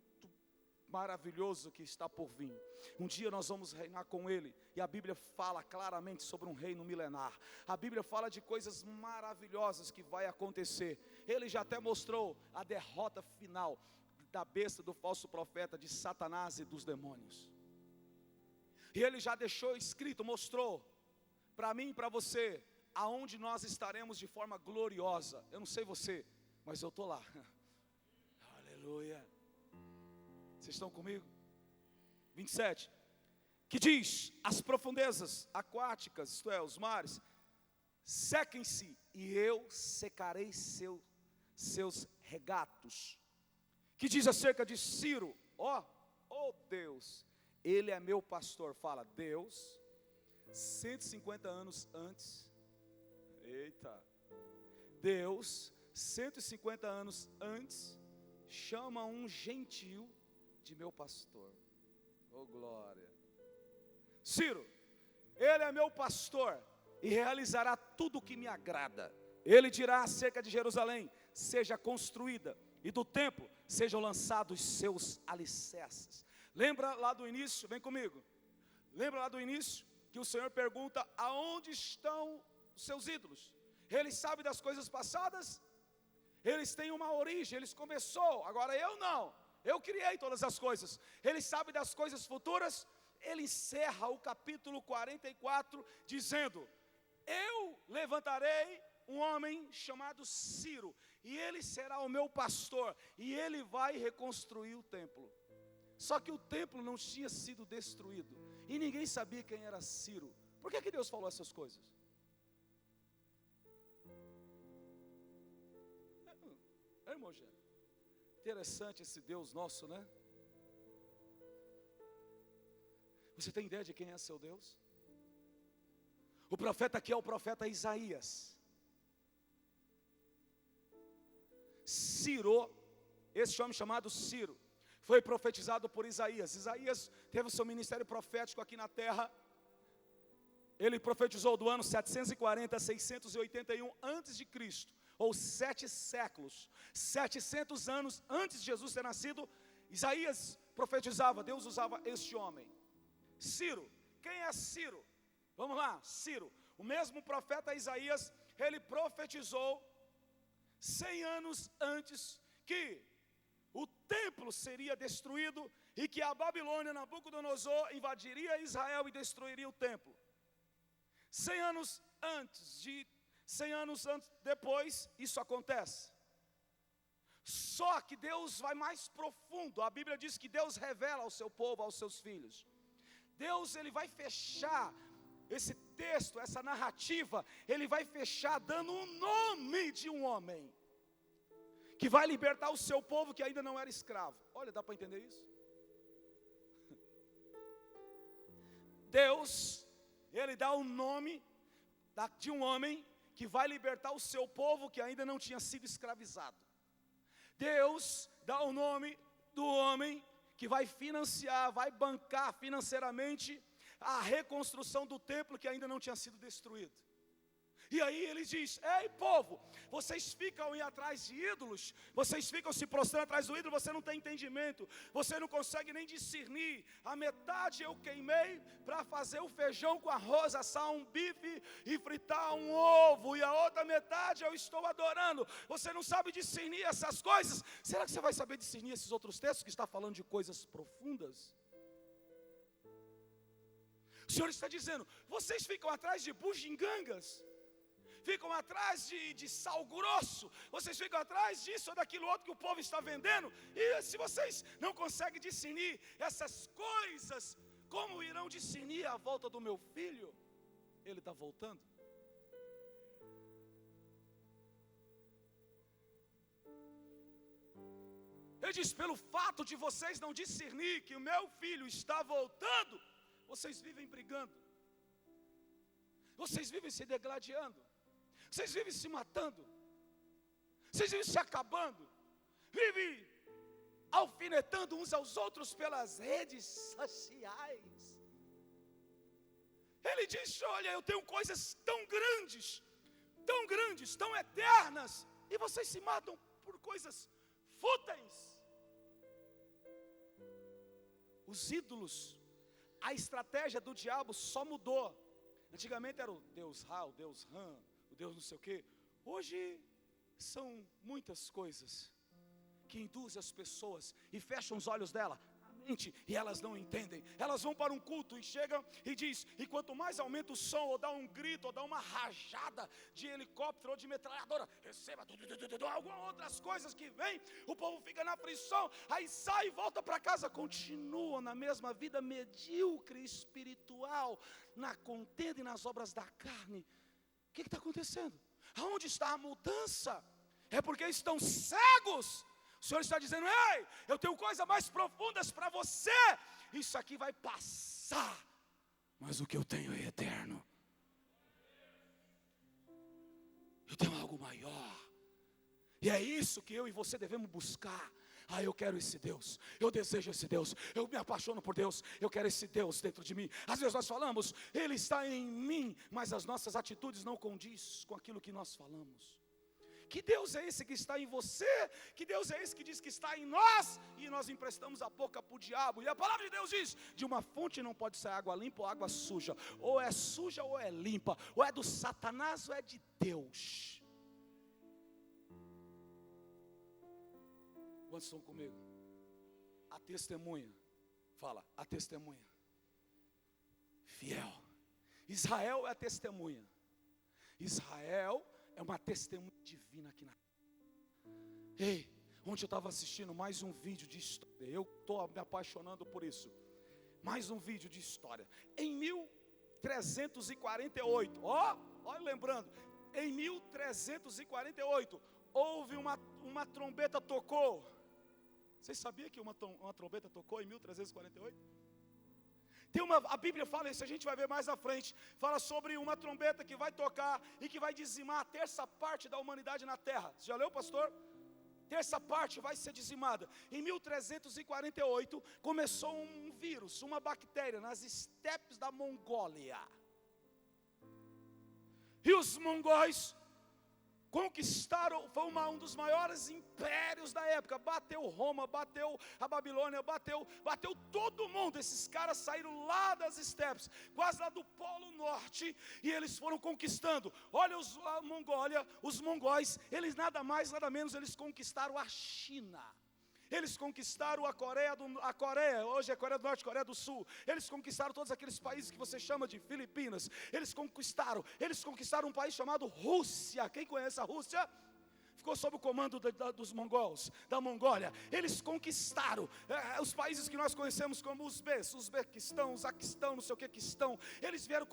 maravilhoso que está por vir. Um dia nós vamos reinar com Ele, e a Bíblia fala claramente sobre um reino milenar. A Bíblia fala de coisas maravilhosas que vai acontecer. Ele já até mostrou a derrota final da besta, do falso profeta, de Satanás e dos demônios. E Ele já deixou escrito, mostrou para mim e para você, aonde nós estaremos de forma gloriosa. Eu não sei você, mas eu estou lá. Aleluia. Vocês estão comigo? 27. Que diz: as profundezas aquáticas, isto é, os mares, sequem-se, e eu secarei seus regatos. Que diz acerca de Ciro: Deus, ele é meu pastor. Fala, Deus, 150 anos antes. Eita. Deus, 150 anos antes, chama um gentil de meu pastor. Glória. Ciro, ele é meu pastor e realizará tudo o que me agrada. Ele dirá acerca de Jerusalém: seja construída, e do templo sejam lançados seus alicerces. Lembra lá do início, vem comigo. Lembra lá do início que o Senhor pergunta: aonde estão os seus ídolos? Ele sabe das coisas passadas, eles têm uma origem, eles começou, agora eu não, eu criei todas as coisas. Ele sabe das coisas futuras. Ele encerra o capítulo 44 dizendo: eu levantarei um homem chamado Ciro, e ele será o meu pastor, e ele vai reconstruir o templo. Só que o templo não tinha sido destruído, e ninguém sabia quem era Ciro. Por que Deus falou essas coisas? Irmão Gê, interessante esse Deus nosso, né? Você tem ideia de quem é seu Deus? O profeta aqui é o profeta Isaías. Ciro, esse homem chamado Ciro, foi profetizado por Isaías. Isaías teve o seu ministério profético aqui na terra. Ele profetizou do ano 740 a 681 antes de Cristo, ou 7 séculos, 700 anos antes de Jesus ter nascido. Isaías profetizava, Deus usava este homem. Ciro, quem é Ciro? Vamos lá, Ciro, o mesmo profeta Isaías, ele profetizou 100 anos antes que o templo seria destruído e que a Babilônia, Nabucodonosor, invadiria Israel e destruiria o templo. 100 anos depois, isso acontece. Só que Deus vai mais profundo. A Bíblia diz que Deus revela ao seu povo, aos seus filhos. Deus, ele vai fechar esse texto, essa narrativa, ele vai fechar dando um nome de um homem que vai libertar o seu povo que ainda não era escravo. Olha, dá para entender isso? Deus, ele dá o nome de um homem que vai libertar o seu povo que ainda não tinha sido escravizado. Deus dá o nome do homem que vai financiar, vai bancar financeiramente a reconstrução do templo que ainda não tinha sido destruído. E aí ele diz: ei povo, vocês ficam indo atrás de ídolos, vocês ficam se prostrando atrás do ídolo, você não tem entendimento, você não consegue nem discernir. A metade eu queimei para fazer o feijão com arroz, assar um bife e fritar um ovo, e a outra metade eu estou adorando. Você não sabe discernir essas coisas? Será que você vai saber discernir esses outros textos que está falando de coisas profundas? O Senhor está dizendo: vocês ficam atrás de bugigangas, ficam atrás de sal grosso, vocês ficam atrás disso ou daquilo outro que o povo está vendendo, e se vocês não conseguem discernir essas coisas, como irão discernir a volta do meu filho? Ele está voltando. Ele diz: pelo fato de vocês não discernir que o meu filho está voltando, vocês vivem brigando, vocês vivem se degladiando, vocês vivem se matando, vocês vivem se acabando, vivem alfinetando uns aos outros pelas redes sociais. Ele diz: olha, eu tenho coisas tão grandes, tão eternas, e vocês se matam por coisas fúteis. Os ídolos, a estratégia do diabo só mudou. Antigamente era o Deus Ra, o Deus Ram, o Deus não sei o quê. Hoje são muitas coisas que induzem as pessoas e fecham os olhos dela, a mente, e elas não entendem. Elas vão para um culto e chegam e diz, e quanto mais aumenta o som, ou dá um grito, ou dá uma rajada de helicóptero ou de metralhadora, receba algumas outras coisas que vem, o povo fica na aflição, aí sai e volta para casa, continua na mesma vida medíocre espiritual, na contenda e nas obras da carne. O que está acontecendo? Aonde está a mudança? É porque estão cegos. O Senhor está dizendo: ei, eu tenho coisas mais profundas para você. Isso aqui vai passar, mas o que eu tenho é eterno. Eu tenho algo maior. E é isso que eu e você devemos buscar. Ah, eu quero esse Deus, eu desejo esse Deus, eu me apaixono por Deus, eu quero esse Deus dentro de mim. Às vezes nós falamos, Ele está em mim, mas as nossas atitudes não condizem com aquilo que nós falamos. Que Deus é esse que está em você? Que Deus é esse que diz que está em nós? E nós emprestamos a boca para o diabo. E a palavra de Deus diz, de uma fonte não pode sair água limpa ou água suja. Ou é suja ou é limpa. Ou é do Satanás ou é de Deus. Quantos estão comigo? A testemunha. Fala, a testemunha. Fiel. Israel é a testemunha. Israel é uma testemunha divina aqui na terra. Ei, ontem eu estava assistindo mais um vídeo de história. Eu estou me apaixonando por isso. Mais um vídeo de história. Em 1348, olha lembrando, em 1348, houve uma trombeta tocou. Vocês sabiam que uma trombeta tocou em 1348? A Bíblia fala isso, a gente vai ver mais à frente. Fala sobre uma trombeta que vai tocar e que vai dizimar a terça parte da humanidade na terra. Você já leu, pastor? Terça parte vai ser dizimada. Em 1348 começou um vírus, uma bactéria nas estepes da Mongólia. E os mongóis conquistaram, foi um dos maiores impérios da época. Bateu Roma, bateu a Babilônia, bateu todo mundo. Esses caras saíram lá das estepes, quase lá do Polo Norte, e eles foram conquistando. Olha a Mongólia, os mongóis, eles nada mais, nada menos, eles conquistaram a China. Eles conquistaram a Coreia, hoje é Coreia do Norte, Coreia do Sul. Eles conquistaram todos aqueles países que você chama de Filipinas. Eles conquistaram um país chamado Rússia. Quem conhece a Rússia? Ficou sob o comando dos mongóis, da Mongólia. Eles conquistaram os países que nós conhecemos como Uzbequistão, Zaquistão, não sei o que quistão. Eles vieram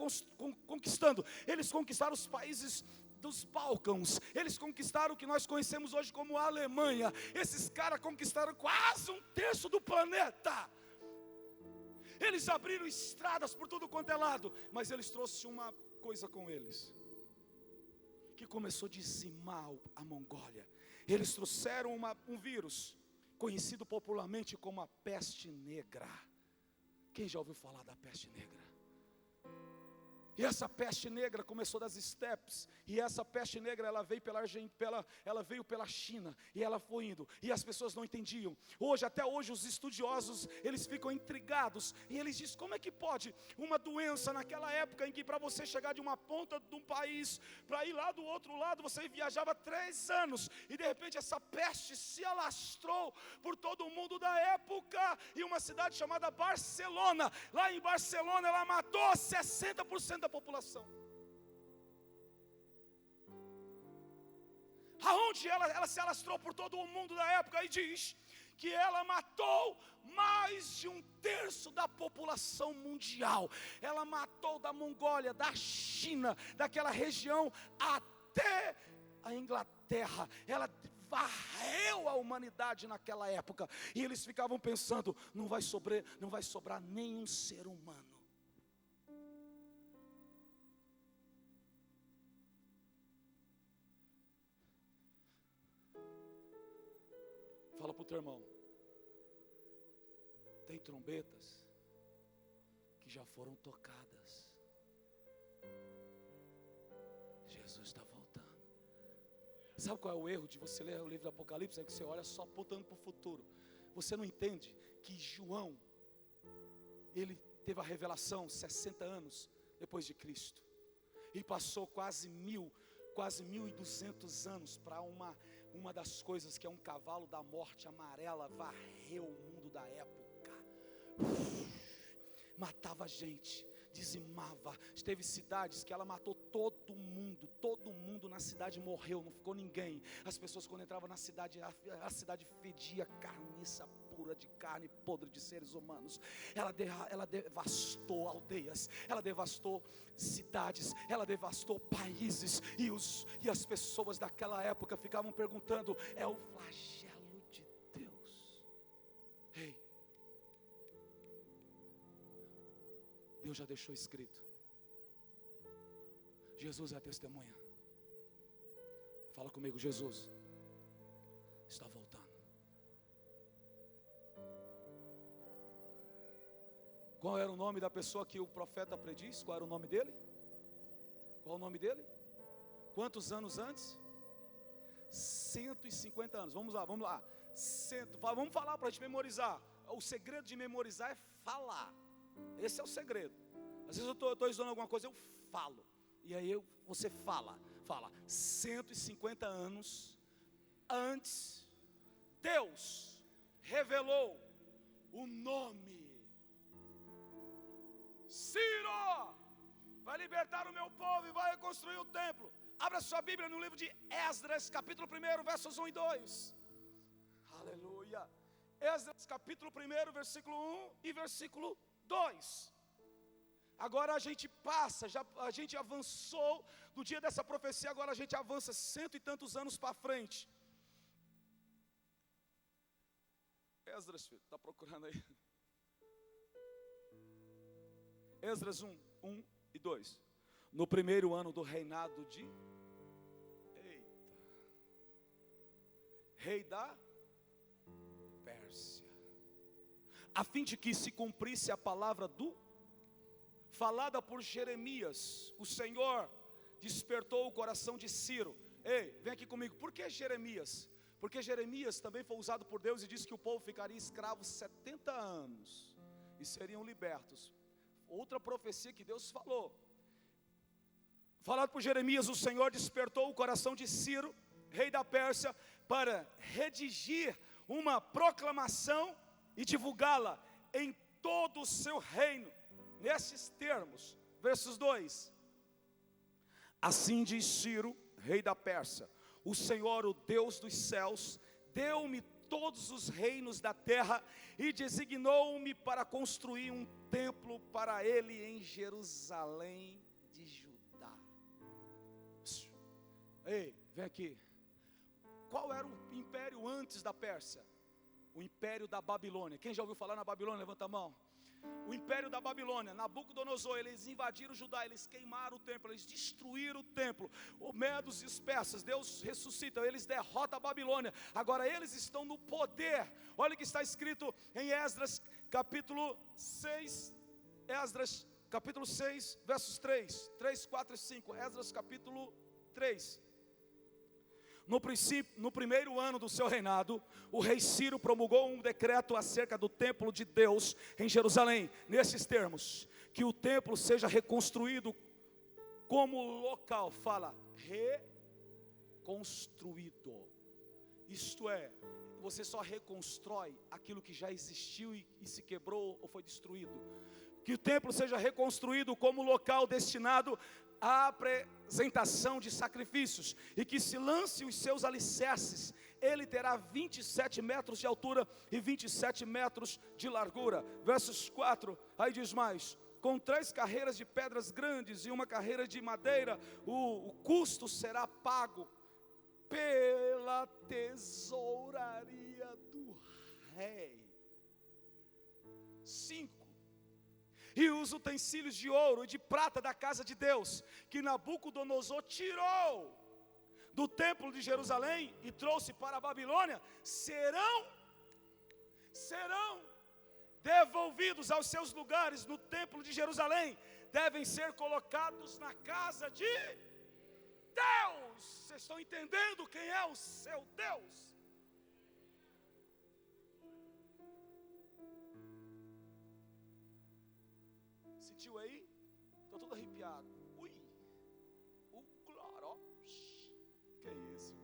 conquistando. Eles conquistaram os países dos Balcãs. Eles conquistaram o que nós conhecemos hoje como a Alemanha. Esses caras conquistaram quase um terço do planeta. Eles abriram estradas por tudo quanto é lado, mas eles trouxeram uma coisa com eles, que começou a dizimar a Mongólia. Eles trouxeram um vírus, conhecido popularmente como a peste negra. Quem já ouviu falar da peste negra? E essa peste negra começou das estepes. E essa peste negra, ela veio pela China. E ela foi indo. E as pessoas não entendiam. Até hoje, os estudiosos, eles ficam intrigados. E eles dizem, como é que pode uma doença naquela época em que para você chegar de uma ponta de um país para ir lá do outro lado, você viajava 3 anos. E de repente essa peste se alastrou por todo o mundo da época. E uma cidade chamada Barcelona. Lá em Barcelona, ela matou 60% da população. Aonde ela se alastrou por todo o mundo da época, e diz que ela matou mais de 1/3 da população mundial. Ela matou da Mongólia, da China, daquela região até a Inglaterra. Ela varreu a humanidade naquela época. E eles ficavam pensando, não vai sobrar nenhum ser humano. Fala para o teu irmão, tem trombetas que já foram tocadas. Jesus está voltando. Sabe qual é o erro de você ler o livro do Apocalipse? É que você olha só apontando para o futuro. Você não entende que João, ele teve a revelação 60 anos depois de Cristo. E passou quase 1.200 anos para uma das coisas que é um cavalo da morte amarela, varreu o mundo da época, matava gente, dizimava. Teve cidades que ela matou todo mundo na cidade morreu, não ficou ninguém. As pessoas quando entravam na cidade, a cidade fedia carniça pura, de carne podre de seres humanos. Ela devastou aldeias, ela devastou cidades, ela devastou países, e as pessoas daquela época ficavam perguntando, é o flagelo de Deus. Ei, Deus já deixou escrito, Jesus é a testemunha. Fala comigo, Jesus está voltando. Qual era o nome da pessoa que o profeta prediz? Qual era o nome dele? Qual o nome dele? Quantos anos antes? 150 anos. Vamos lá. Vamos falar para a gente memorizar. O segredo de memorizar é falar. Esse é o segredo. Às vezes eu estou estudando alguma coisa, eu falo. E aí você fala. 150 anos antes, Deus revelou o nome. Ciro vai libertar o meu povo e vai reconstruir o templo. Abra sua Bíblia no livro de Esdras, capítulo 1, versos 1 e 2. Aleluia. Esdras, capítulo 1, versículo 1 e versículo 2. Agora a gente passa, a gente avançou do dia dessa profecia, agora a gente avança 100 e tantos anos para frente. Esdras, filho, está procurando aí? Esdras 1 e 2. No primeiro ano do reinado de rei da Pérsia, a fim de que se cumprisse a palavra falada por Jeremias, o Senhor despertou o coração de Ciro. Ei, vem aqui comigo. Por que Jeremias? Porque Jeremias também foi usado por Deus e disse que o povo ficaria escravo 70 anos e seriam libertos. Outra profecia que Deus falou. Falado por Jeremias, o Senhor despertou o coração de Ciro, rei da Pérsia, para redigir uma proclamação e divulgá-la em todo o seu reino, nesses termos. Versos 2. Assim diz Ciro, rei da Pérsia: o Senhor, o Deus dos céus, deu-me todos os reinos da terra e designou-me para construir um templo para ele em Jerusalém de Judá. Ei, vem aqui. Qual era o império antes da Pérsia? O império da Babilônia. Quem já ouviu falar na Babilônia? Levanta a mão. O império da Babilônia, Nabucodonosor, eles invadiram Judá, eles queimaram o templo, eles destruíram o templo. O Medos e os persas, Deus ressuscita, eles derrotam a Babilônia. Agora eles estão no poder. Olha o que está escrito em Esdras capítulo 6. Esdras capítulo 6, versos 3, 4 e 5. Esdras capítulo 3. No primeiro ano do seu reinado, o rei Ciro promulgou um decreto acerca do templo de Deus em Jerusalém, nesses termos: que o templo seja reconstruído como local, reconstruído. Isto é, você só reconstrói aquilo que já existiu e se quebrou ou foi destruído. Que o templo seja reconstruído como local destinado a apresentação de sacrifícios, e que se lance os seus alicerces. Ele terá 27 metros de altura e 27 metros de largura. Versos 4, aí diz mais: com 3 carreiras de pedras grandes e uma carreira de madeira, o custo será pago pela tesouraria do rei. 5. E os utensílios de ouro e de prata da casa de Deus, que Nabucodonosor tirou do templo de Jerusalém e trouxe para a Babilônia, serão devolvidos aos seus lugares no templo de Jerusalém. Devem ser colocados na casa de Deus. Vocês estão entendendo quem é o seu Deus? Sentiu aí? Estou todo arrepiado. Ui, o glória. Que é isso?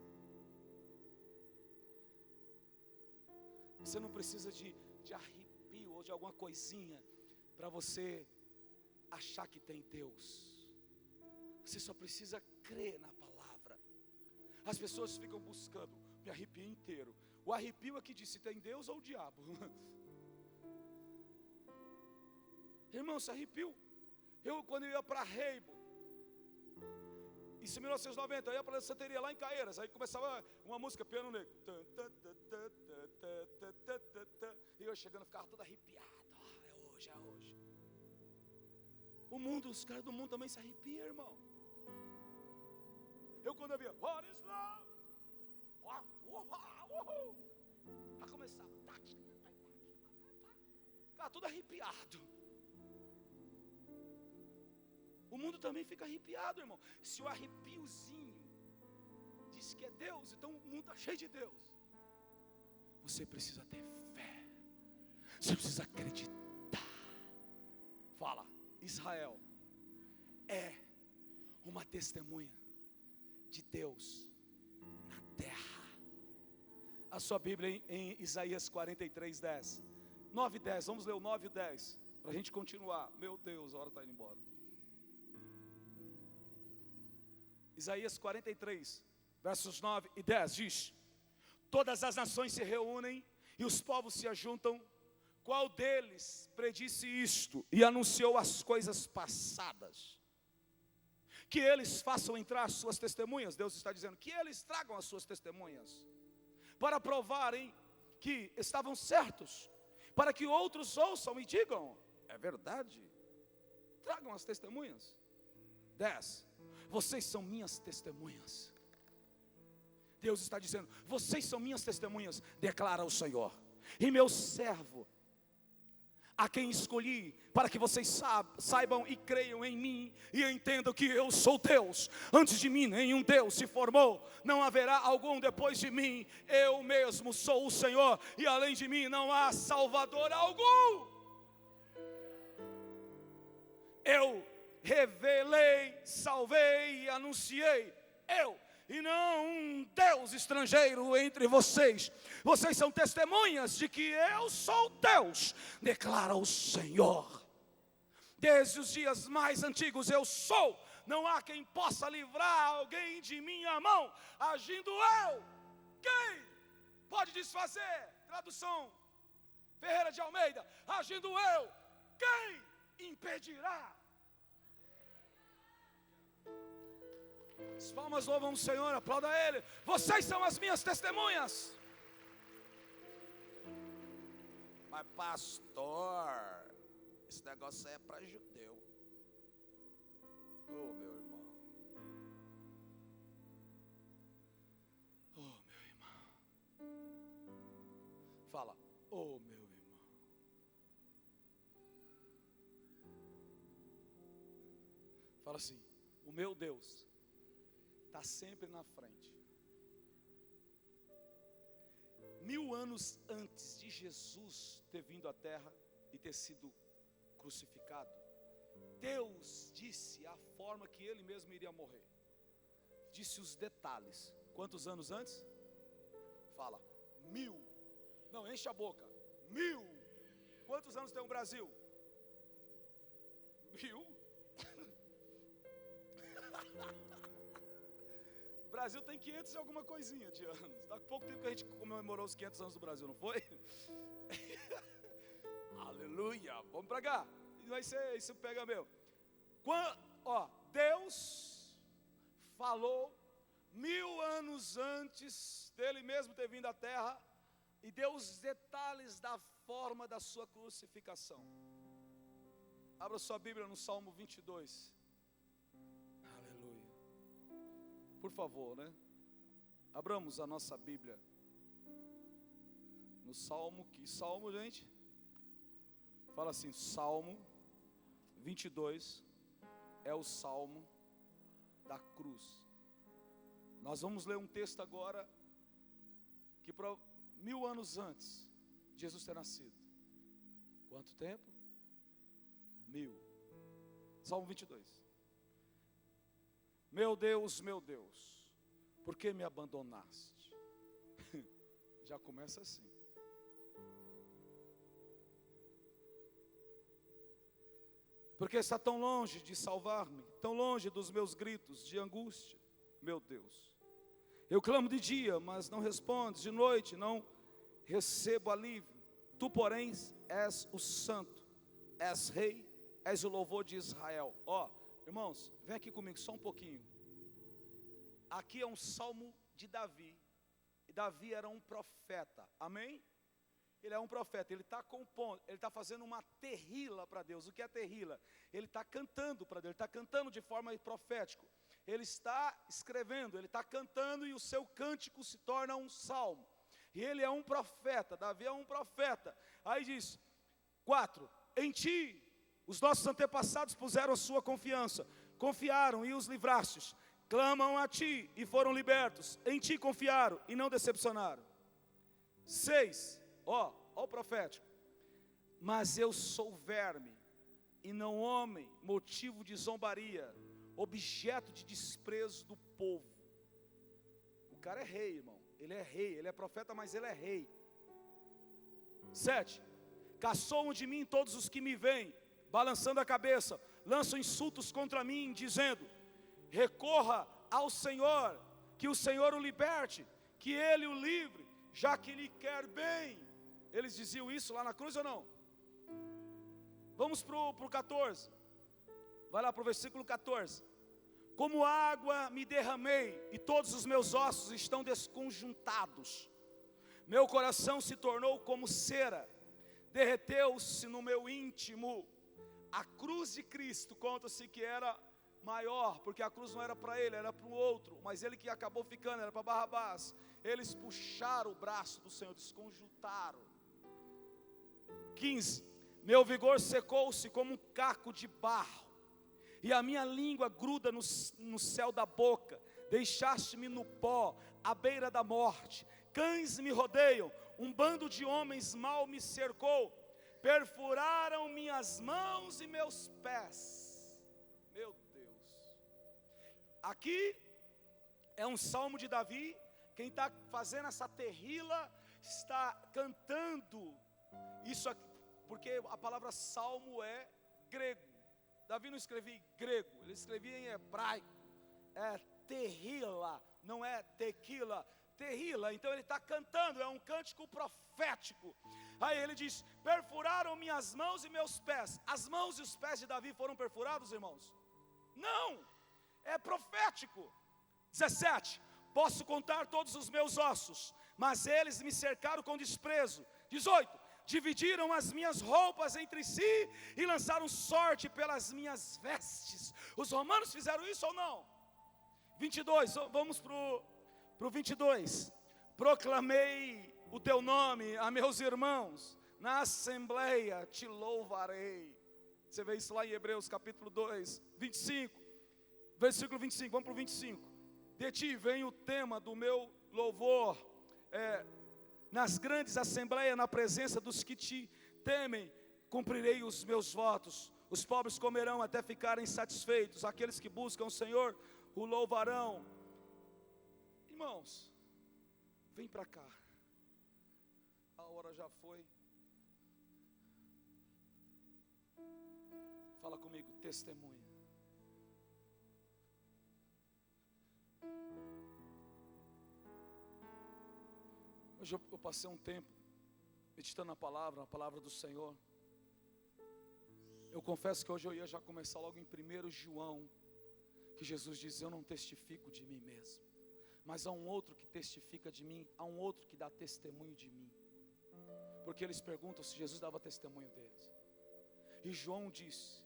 Você não precisa de arrepio ou de alguma coisinha para você achar que tem Deus. Você só precisa crer na palavra. As pessoas ficam buscando, me arrepio inteiro. O arrepio é que diz se tem Deus ou o diabo. Irmão, se arrepio. Quando eu ia para Reibo, isso em 1990, eu ia para a santeria lá em Caeiras. Aí começava uma música, piano negro. E eu chegando, ficava todo arrepiado. É hoje. O mundo, os caras do mundo também se arrepiam, irmão. Eu quando eu via, what is love? Aí começava, ficava tudo arrepiado. o mundo também fica arrepiado, irmão. Se o arrepiozinho diz que é Deus, então o mundo está cheio de Deus. Você precisa ter fé, você precisa acreditar. Fala, Israel é uma testemunha de Deus na terra. A sua Bíblia em Isaías 43, 10, 9 e 10, vamos ler o 9 e 10, para a gente continuar. Meu Deus, a hora está indo embora. Isaías 43, versos 9 e 10 diz: todas as nações se reúnem e os povos se ajuntam. Qual deles predisse isto e anunciou as coisas passadas? Que eles façam entrar suas testemunhas. Deus está dizendo que eles tragam as suas testemunhas, para provarem que estavam certos, para que outros ouçam e digam: é verdade. Tragam as testemunhas. 10. Vocês são minhas testemunhas. Deus está dizendo: vocês são minhas testemunhas, declara o Senhor, e meu servo, a quem escolhi, para que vocês saibam e creiam em mim, e entendam que eu sou Deus. Antes de mim nenhum Deus se formou, não haverá algum depois de mim. Eu mesmo sou o Senhor, e além de mim não há Salvador algum. Eu revelei, salvei e anunciei, eu, e não um Deus estrangeiro entre vocês. Vocês são testemunhas de que eu sou Deus, declara o Senhor. Desde os dias mais antigos eu sou, não há quem possa livrar alguém de minha mão. Agindo eu, quem pode desfazer? Tradução Ferreira de Almeida. Agindo eu, quem impedirá? As palmas louvam o Senhor, aplauda Ele. Vocês são as minhas testemunhas. Mas pastor, esse negócio é para judeu. Oh, meu irmão. Oh, meu irmão. Fala, oh, meu irmão. Fala assim: o meu Deus está sempre na frente. 1000 anos antes de Jesus ter vindo à terra e ter sido crucificado, Deus disse a forma que Ele mesmo iria morrer. Disse os detalhes. Quantos anos antes? Fala, 1000. Não, enche a boca. 1000. Quantos anos tem o Brasil? 1000. O Brasil tem 500 e alguma coisinha de anos. Há pouco tempo que a gente comemorou os 500 anos do Brasil, não foi? Aleluia, vamos para cá. Vai ser, isso pega meu. Deus falou 1000 anos antes dele mesmo ter vindo à terra e deu os detalhes da forma da sua crucificação. Abra sua Bíblia no Salmo 22. Por favor, né? Abramos a nossa Bíblia no Salmo, que Salmo, gente? Fala assim, Salmo 22 é o Salmo da cruz. Nós vamos ler um texto agora que 1000 anos antes de Jesus ter nascido. Quanto tempo? 1000. Salmo 22. Meu Deus, por que me abandonaste? Já começa assim. Porque está tão longe de salvar-me, tão longe dos meus gritos de angústia, meu Deus. Eu clamo de dia, mas não respondes, de noite não recebo alívio. Tu, porém, és o santo, és rei, és o louvor de Israel. Irmãos, vem aqui comigo só um pouquinho. Aqui é um salmo de Davi. E Davi era um profeta, amém? Ele é um profeta, ele está compondo, ele está fazendo uma terrila para Deus. O que é terrila? Ele está cantando para Deus, ele está cantando de forma profética. Ele está escrevendo, ele está cantando e o seu cântico se torna um salmo. E ele é um profeta, Davi é um profeta. Aí diz, 4, em ti os nossos antepassados puseram a sua confiança. confiaram e os livrastes. Clamam a ti e foram libertos. Em ti confiaram e não decepcionaram. 6, ó o profético. Mas eu sou verme e não homem, motivo de zombaria, objeto de desprezo do povo. O cara é rei, irmão. Ele é rei, ele é profeta, mas ele é rei. 7, caçoam de mim todos os que me veem, balançando a cabeça, lançam insultos contra mim, dizendo: recorra ao Senhor, que o Senhor o liberte, que Ele o livre, já que Ele quer bem. Eles diziam isso lá na cruz ou não? Vamos para o 14, vai lá para o versículo 14. Como água me derramei, e todos os meus ossos estão desconjuntados. Meu coração se tornou como cera, derreteu-se no meu íntimo. A cruz de Cristo, conta-se que era maior, porque a cruz não era para ele, era para o outro, mas ele que acabou ficando, era para Barrabás. Eles puxaram o braço do Senhor, desconjuntaram. 15, meu vigor secou-se como um caco de barro, e a minha língua gruda no céu da boca. Deixaste-me no pó, à beira da morte. Cães me rodeiam, um bando de homens mal me cercou. Perfuraram minhas mãos e meus pés. Meu Deus. Aqui é um salmo de Davi. Quem está fazendo essa terrila está cantando isso aqui, porque a palavra salmo é grego. Davi não escrevia em grego, ele escrevia em hebraico. É terrila, não é tequila, terrila. Então ele está cantando, é um cântico profético. Aí ele diz: perfuraram minhas mãos e meus pés. As mãos e os pés de Davi foram perfurados, irmãos? Não, é profético. 17, posso contar todos os meus ossos, mas eles me cercaram com desprezo. 18, dividiram as minhas roupas entre si e lançaram sorte pelas minhas vestes. Os romanos fizeram isso ou não? 22, vamos para o 22. Proclamei o teu nome a meus irmãos, na assembleia te louvarei. Você vê isso lá em Hebreus capítulo 2, 25, versículo 25, vamos para o 25. De ti vem o tema do meu louvor, nas grandes assembleias, na presença dos que te temem, cumprirei os meus votos. Os pobres comerão até ficarem satisfeitos, aqueles que buscam o Senhor o louvarão. Irmãos, vem para cá, a hora já foi. Fala comigo, testemunha. Hoje eu passei um tempo meditando a palavra do Senhor. Eu confesso que hoje eu ia já começar logo em 1 João, que Jesus diz: eu não testifico de mim mesmo, mas há um outro que testifica de mim, há um outro que dá testemunho de mim. Porque eles perguntam se Jesus dava testemunho deles. E João diz,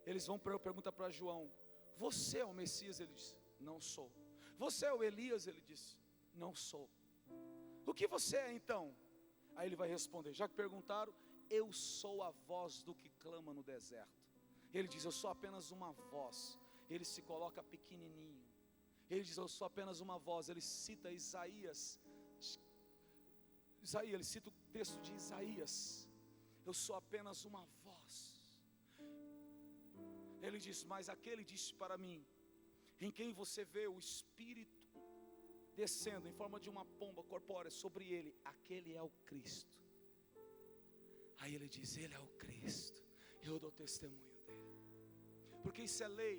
eles vão perguntar para João: você é o Messias? Ele diz: não sou. Você é o Elias? Ele diz: não sou. O que você é então? Aí ele vai responder, já que perguntaram: eu sou a voz do que clama no deserto. Ele diz: eu sou apenas uma voz. Ele se coloca pequenininho. Ele diz: eu sou apenas uma voz. Ele cita Isaías, ele cita o texto de Isaías: eu sou apenas uma voz. Ele diz: mas aquele disse para mim, em quem você vê o Espírito descendo em forma de uma pomba corpórea sobre ele, aquele é o Cristo. Aí ele diz: ele é o Cristo, eu dou testemunho dele. Porque isso é lei.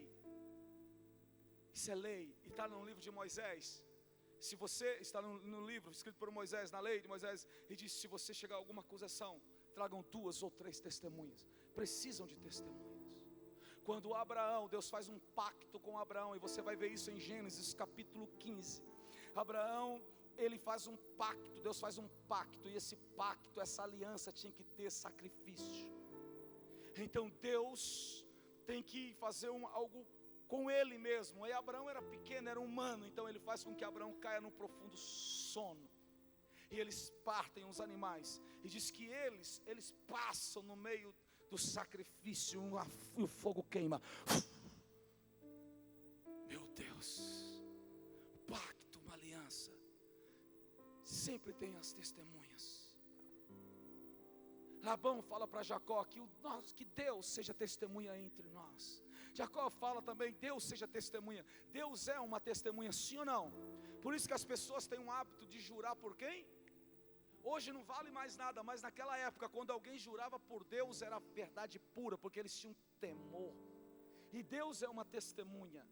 Isso é lei, e está no livro de Moisés. Se você está no livro escrito por Moisés, na lei de Moisés, e diz: se você chegar a alguma acusação, tragam 2 ou 3 testemunhas. Precisam de testemunhas. Quando Abraão, Deus faz um pacto com Abraão, e você vai ver isso em Gênesis capítulo 15. Abraão, ele faz um pacto, Deus faz um pacto, e esse pacto, essa aliança tinha que ter sacrifício. Então Deus tem que fazer algo com ele mesmo. E Abraão era pequeno, era humano, então ele faz com que Abraão caia num profundo sono. E eles partem os animais, e diz que eles passam no meio do sacrifício, o fogo queima. sempre tem as testemunhas. Labão fala para Jacó que Deus seja testemunha entre nós. Jacó fala também, Deus seja testemunha. Deus é uma testemunha, sim ou não? Por isso que as pessoas têm um hábito de jurar por quem? Hoje não vale mais nada, mas naquela época, quando alguém jurava por Deus, era verdade pura, porque eles tinham temor. E Deus é uma testemunha.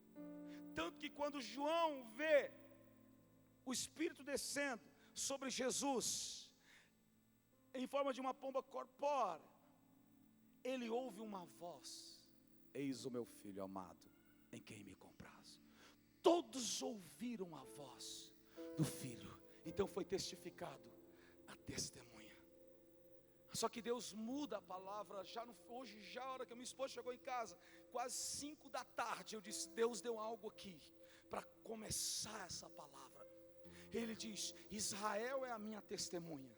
Tanto que quando João vê o Espírito descendo sobre Jesus, em forma de uma pomba corpórea, ele ouve uma voz: eis o meu filho amado, em quem me comprazo. Todos ouviram a voz do filho, então foi testificado a testemunha. Só que Deus muda a palavra, hoje já a hora que a minha esposa chegou em casa, quase 5 da tarde, eu disse, Deus deu algo aqui, para começar essa palavra. Ele diz, Israel é a minha testemunha.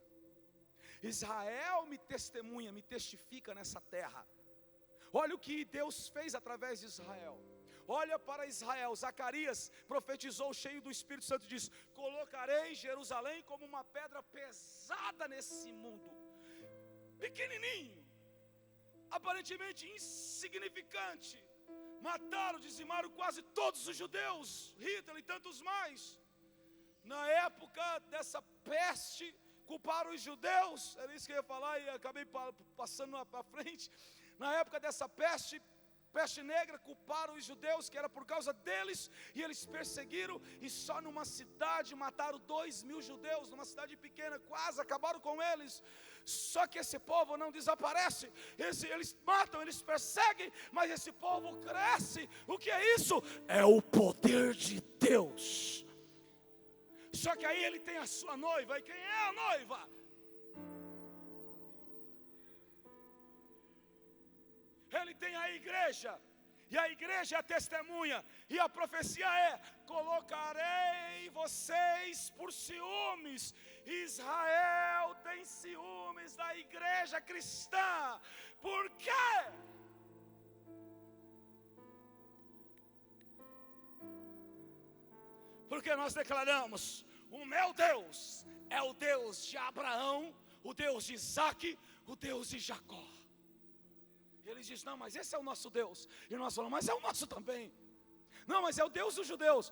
Israel me testemunha, me testifica nessa terra. Olha o que Deus fez através de Israel. Olha para Israel, Zacarias profetizou cheio do Espírito Santo e diz, colocarei Jerusalém como uma pedra pesada nesse mundo. Pequenininho, aparentemente insignificante, mataram, dizimaram quase todos os judeus, Hitler e tantos mais. Na época dessa peste, culparam os judeus, era isso que eu ia falar e acabei passando para frente. Na época dessa peste negra, culparam os judeus, que era por causa deles, e eles perseguiram, e só numa cidade mataram 2.000 judeus, numa cidade pequena, quase acabaram com eles. Só que esse povo não desaparece, eles matam, eles perseguem, mas esse povo cresce. O que é isso? É o poder de Deus. Só que aí ele tem a sua noiva, e quem é a noiva? Ele tem a igreja, e a igreja é a testemunha, e a profecia é, colocarei vocês por ciúmes. Israel tem ciúmes da igreja cristã. Por quê? Porque nós declaramos, o meu Deus é o Deus de Abraão, o Deus de Isaac, o Deus de Jacó. E eles dizem, não, mas esse é o nosso Deus. E nós falamos, mas é o nosso também. Não, mas é o Deus dos judeus.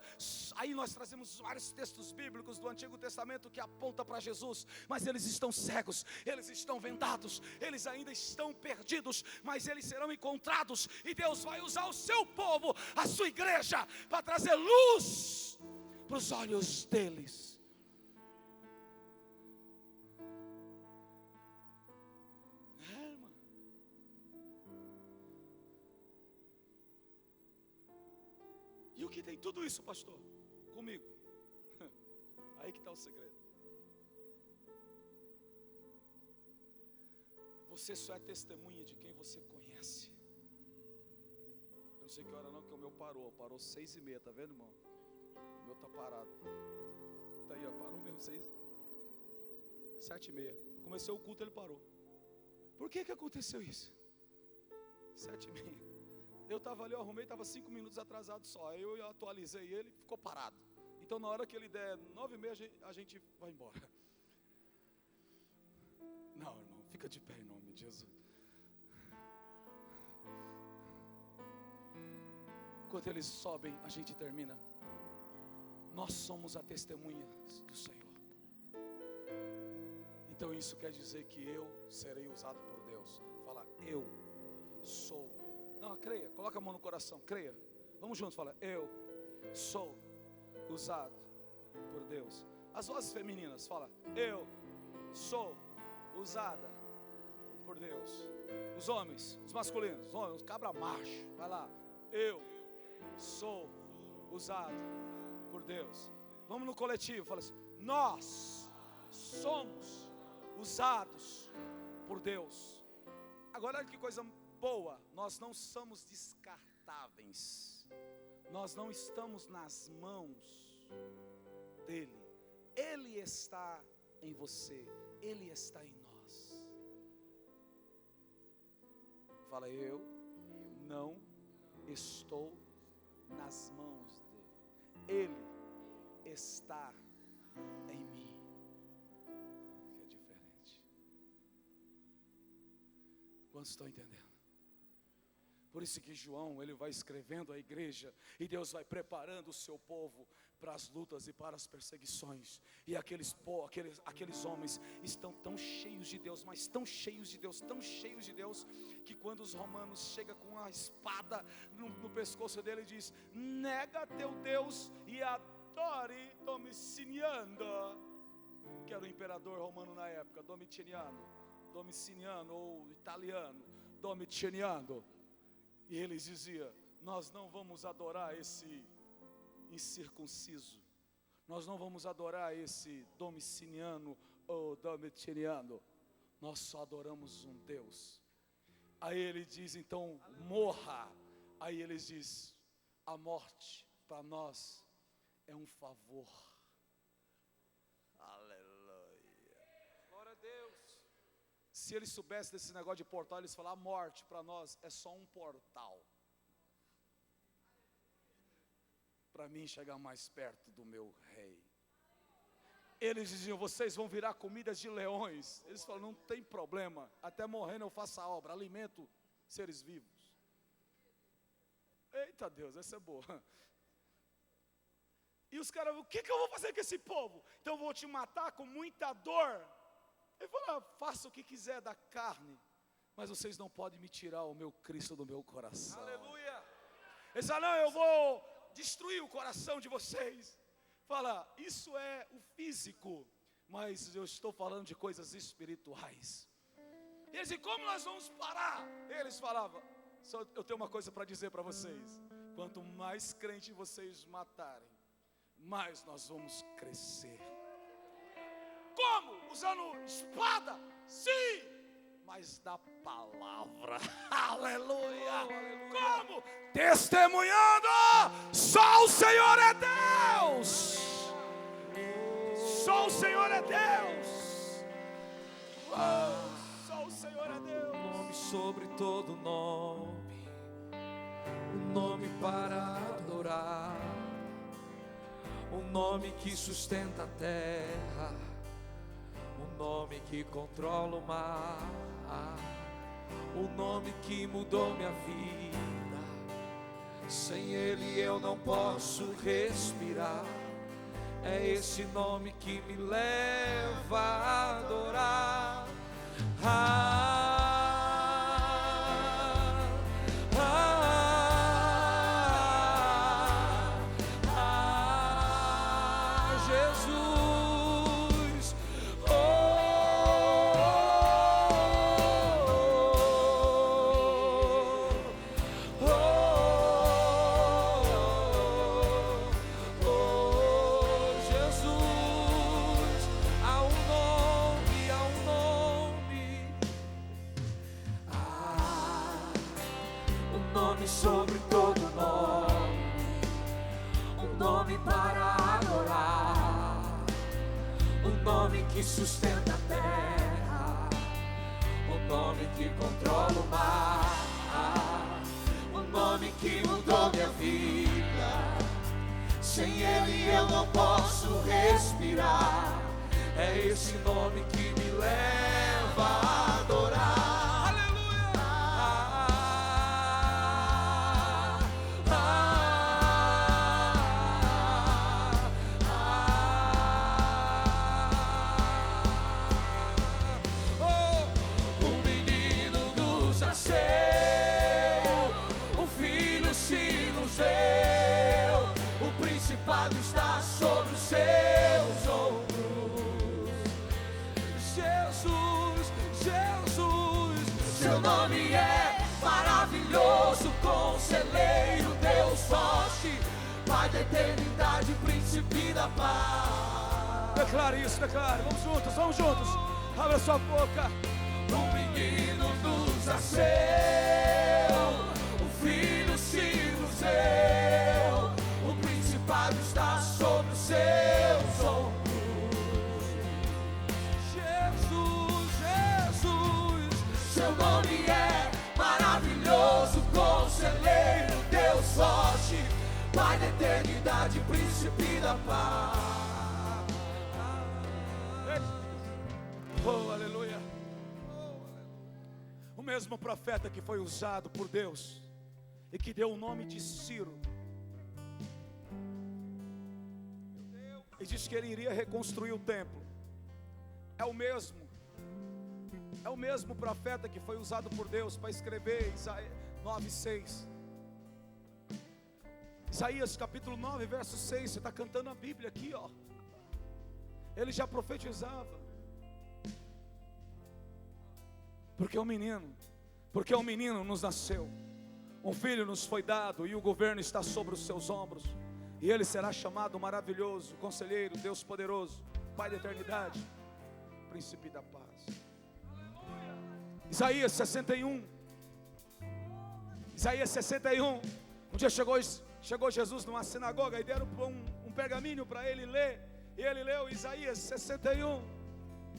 Aí nós trazemos vários textos bíblicos do Antigo Testamento que apontam para Jesus. Mas eles estão cegos, eles estão vendados, eles ainda estão perdidos, mas eles serão encontrados. E Deus vai usar o seu povo, a sua igreja, para trazer luz para os olhos deles. E o que tem tudo isso, pastor? Comigo. Aí que está o segredo. Você só é testemunha de quem você conhece. Eu não sei que hora não, que o meu parou 6:30, tá vendo, irmão? O meu tá parado. Tá aí, ó, parou mesmo, 7:30. Comecei o culto, ele parou. Por que aconteceu isso? 7:30. Eu estava ali, eu arrumei, estava 5 minutos atrasado só. Aí eu atualizei ele, ficou parado. Então na hora que ele der 9:30, a gente vai embora. Não, irmão, fica de pé em nome de Jesus. Enquanto eles sobem, a gente termina. Nós somos a testemunha do Senhor. Então isso quer dizer que eu serei usado por Deus. Fala, eu sou. Não, creia, coloca a mão no coração, creia. Vamos juntos, fala, eu sou usado por Deus. As vozes femininas, fala, eu sou usada por Deus. Os homens, os masculinos, os homens, cabra macho, vai lá, eu sou usado por Deus. Vamos no coletivo, fala assim, nós somos usados por Deus. Agora olha que coisa boa, nós não somos descartáveis, nós não estamos nas mãos dele, ele está em você, ele está em nós. Fala, eu não estou nas mãos dele, ele está em mim. Quantos estão entendendo? Por isso que João, ele vai escrevendo a igreja, e Deus vai preparando o seu povo para as lutas e para as perseguições. E aqueles homens estão tão cheios de Deus, mas tão cheios de Deus, tão cheios de Deus, que quando os romanos chegam com a espada no pescoço dele, diz: nega teu Deus e adore Domiciano, que era o imperador romano na época, Domiciano ou italiano, Domiciano. E eles diziam: nós não vamos adorar esse incircunciso, nós não vamos adorar esse Domiciano ou Domitiano, nós só adoramos um Deus. Aí ele diz: então morra. Aí eles diz: a morte para nós é um favor. Aleluia, glória a Deus. Se eles soubessem desse negócio de portal, eles falavam: a morte para nós é só um portal para mim chegar mais perto do meu rei. Eles diziam: vocês vão virar comidas de leões. Eles falam: não tem problema, até morrendo eu faço a obra, alimento seres vivos. Eita Deus, essa é boa. E os caras: o que eu vou fazer com esse povo? Então eu vou te matar com muita dor. Ele falou: faça o que quiser da carne, mas vocês não podem me tirar o meu Cristo do meu coração. Aleluia. Ele disse: não, eu vou destruir o coração de vocês. Fala, isso é o físico, mas eu estou falando de coisas espirituais. Eles dizem: como nós vamos parar? Eles falavam: só eu tenho uma coisa para dizer para vocês: quanto mais crente vocês matarem, mais nós vamos crescer. Como? Usando espada? Sim, mas da palavra. Aleluia. Como? Testemunhando: só o Senhor é Deus. Só o Senhor é Deus. Oh, só o Senhor é Deus.
Nome sobre todo nome, um nome para adorar, um nome que sustenta a terra, um nome que controla o mar, o nome que mudou minha vida. Sem ele eu não posso respirar. É esse nome que me leva a adorar. Jesus. Sobre todo nome, um nome para adorar, um nome que sustenta a terra, um nome que controla o mar, um nome que mudou minha vida. Sem ele eu não posso respirar. É esse nome que me leva a adorar. Está sobre os seus ombros. Jesus, Jesus, seu nome é maravilhoso, conselheiro, Deus forte, Pai da eternidade, príncipe da paz.
Declare isso, declare. Vamos juntos. Abra sua boca.
Um menino nos nasceu, um filho se nos deu, o principado está sobre os seus ombros. Jesus, Jesus, seu nome é maravilhoso, conselheiro, Deus forte, Pai da eternidade, príncipe da paz.
Oh, aleluia. O mesmo profeta que foi usado por Deus e que deu o nome de Ciro, e disse que ele iria reconstruir o templo, é o mesmo profeta que foi usado por Deus para escrever Isaías 9:6. Isaías capítulo 9, verso 6. Você está cantando a Bíblia aqui, ó. Ele já profetizava. Porque um menino nos nasceu, um filho nos foi dado, e o governo está sobre os seus ombros, e ele será chamado maravilhoso, conselheiro, Deus poderoso, Pai da eternidade, príncipe da paz. Isaías 61. Isaías 61. Um dia chegou Jesus numa sinagoga e deram um pergaminho para ele ler, e ele leu Isaías 61.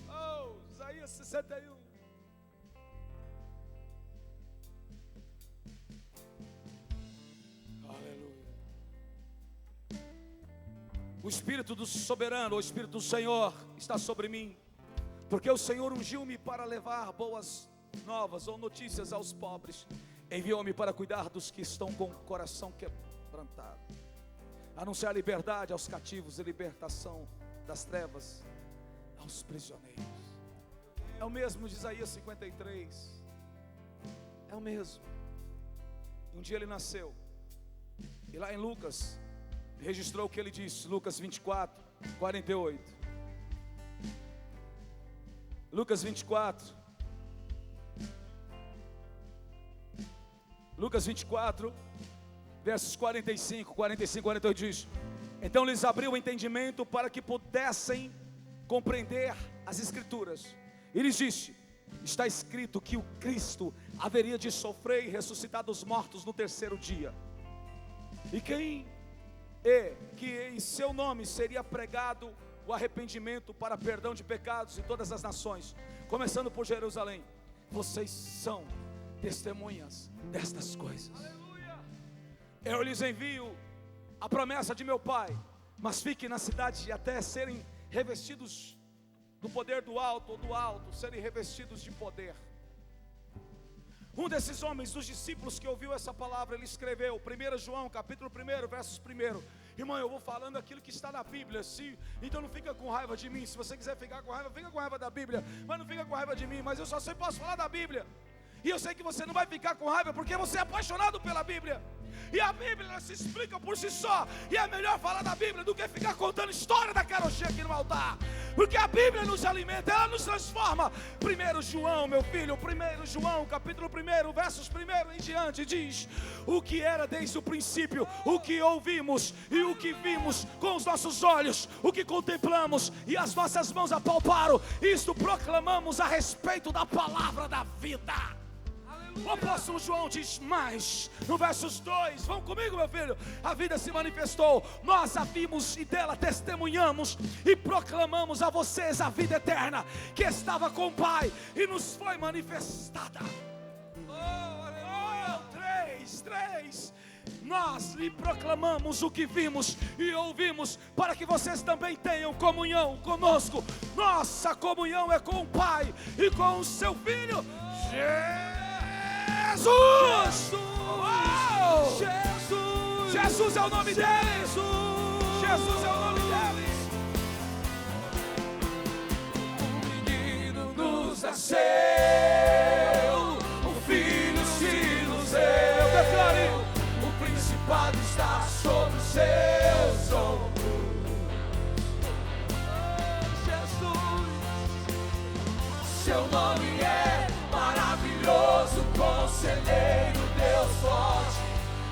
Oh, Isaías 61. O Espírito do soberano, o Espírito do Senhor está sobre mim, porque o Senhor ungiu-me para levar boas novas ou notícias aos pobres, enviou-me para cuidar dos que estão com o coração quebrantado, anunciar liberdade aos cativos e libertação das trevas aos prisioneiros. É o mesmo de Isaías 53, é o mesmo. Um dia ele nasceu, e lá em Lucas registrou o que ele disse, Lucas 24, 48. Lucas 24, versos 45, 48 diz: então lhes abriu o entendimento para que pudessem compreender as Escrituras. E lhes disse: está escrito que o Cristo haveria de sofrer e ressuscitar dos mortos no terceiro dia, e que em seu nome seria pregado o arrependimento para perdão de pecados em todas as nações, começando por Jerusalém. Vocês são testemunhas destas coisas. Eu lhes envio a promessa de meu Pai, mas fiquem na cidade até serem revestidos do poder do alto, ou do alto, serem revestidos de poder. Um desses homens, dos discípulos que ouviu essa palavra, ele escreveu, 1 João, capítulo 1, versos 1. Irmão, eu vou falando aquilo que está na Bíblia, então não fica com raiva de mim. Se você quiser ficar com raiva, fica com raiva da Bíblia, mas não fica com raiva de mim. Mas eu só posso falar da Bíblia, e eu sei que você não vai ficar com raiva, porque você é apaixonado pela Bíblia. E a Bíblia, ela se explica por si só. E é melhor falar da Bíblia do que ficar contando história da carochinha aqui no altar, porque a Bíblia nos alimenta, ela nos transforma. 1 João, meu filho, 1 João, capítulo 1, versos 1 em diante, diz: o que era desde o princípio, o que ouvimos e o que vimos com os nossos olhos, o que contemplamos e as nossas mãos apalparam, isto proclamamos a respeito da palavra da vida. O apóstolo João diz mais, no versos 2, vão comigo, meu filho: a vida se manifestou, nós a vimos e dela testemunhamos, e proclamamos a vocês a vida eterna, que estava com o Pai e nos foi manifestada. Três. Nós lhe proclamamos o que vimos e ouvimos, para que vocês também tenham comunhão conosco. Nossa comunhão é com o Pai e com o seu Filho Jesus é o nome dele. Jesus é o nome dele.
Um menino nos nasceu, um filho se nos deu.
Declare:
o principado está sobre os seus ombros. Jesus, seu nome é maravilhoso, conselheiro, Deus forte,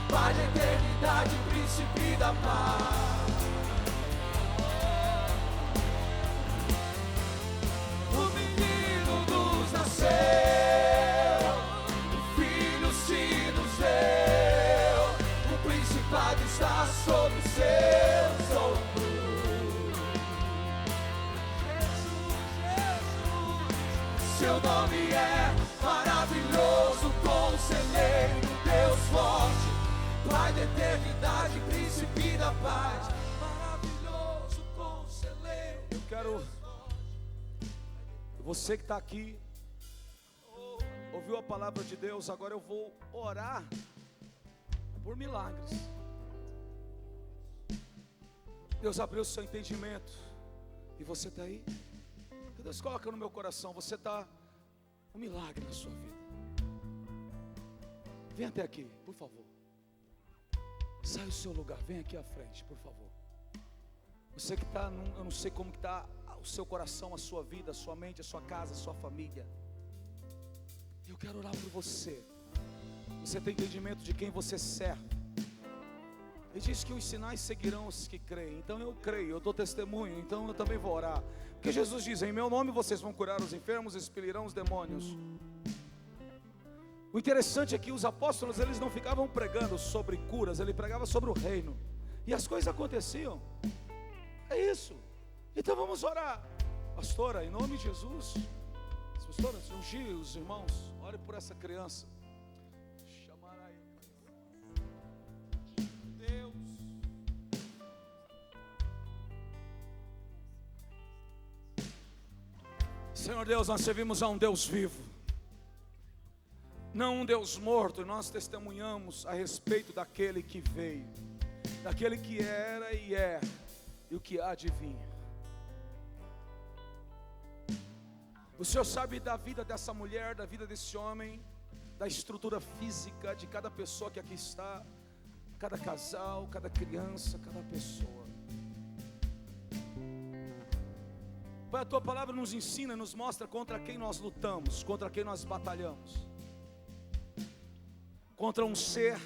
Pai da eternidade, príncipe da paz. O menino nos nasceu, o filho se nos deu, o principado está sobre os seus ombros. Jesus, seu nome é maravilhoso, conselheiro, Deus forte, Pai da eternidade, príncipe da paz. Maravilhoso, conselheiro.
Eu quero, você que está aqui, ouviu a palavra de Deus, agora eu vou orar por milagres. Deus abriu o seu entendimento, e você está aí? Que Deus coloca no meu coração, você está um milagre na sua vida. Vem até aqui, por favor. Sai do seu lugar, vem aqui à frente, por favor. Você que está, eu não sei como que está o seu coração, a sua vida, a sua mente, a sua casa, a sua família. Eu quero orar por você. Você tem entendimento de quem você serve. Ele diz que os sinais seguirão os que creem. Então eu creio, eu dou testemunho, então eu também vou orar. Porque Jesus diz, em meu nome vocês vão curar os enfermos, expelirão os demônios. O interessante é que os apóstolos, eles não ficavam pregando sobre curas, ele pregava sobre o reino, e as coisas aconteciam. É isso. Então vamos orar. Pastora, em nome de Jesus, pastora, ungir os irmãos, ore por essa criança. Deus, Senhor Deus, nós servimos a um Deus vivo, não um Deus morto, e nós testemunhamos a respeito daquele que veio, daquele que era e é, e o que há de vir. O Senhor sabe da vida dessa mulher, da vida desse homem, da estrutura física de cada pessoa que aqui está, cada casal, cada criança, cada pessoa. Pai, a Tua palavra nos ensina, nos mostra contra quem nós lutamos, contra quem nós batalhamos. Contra um ser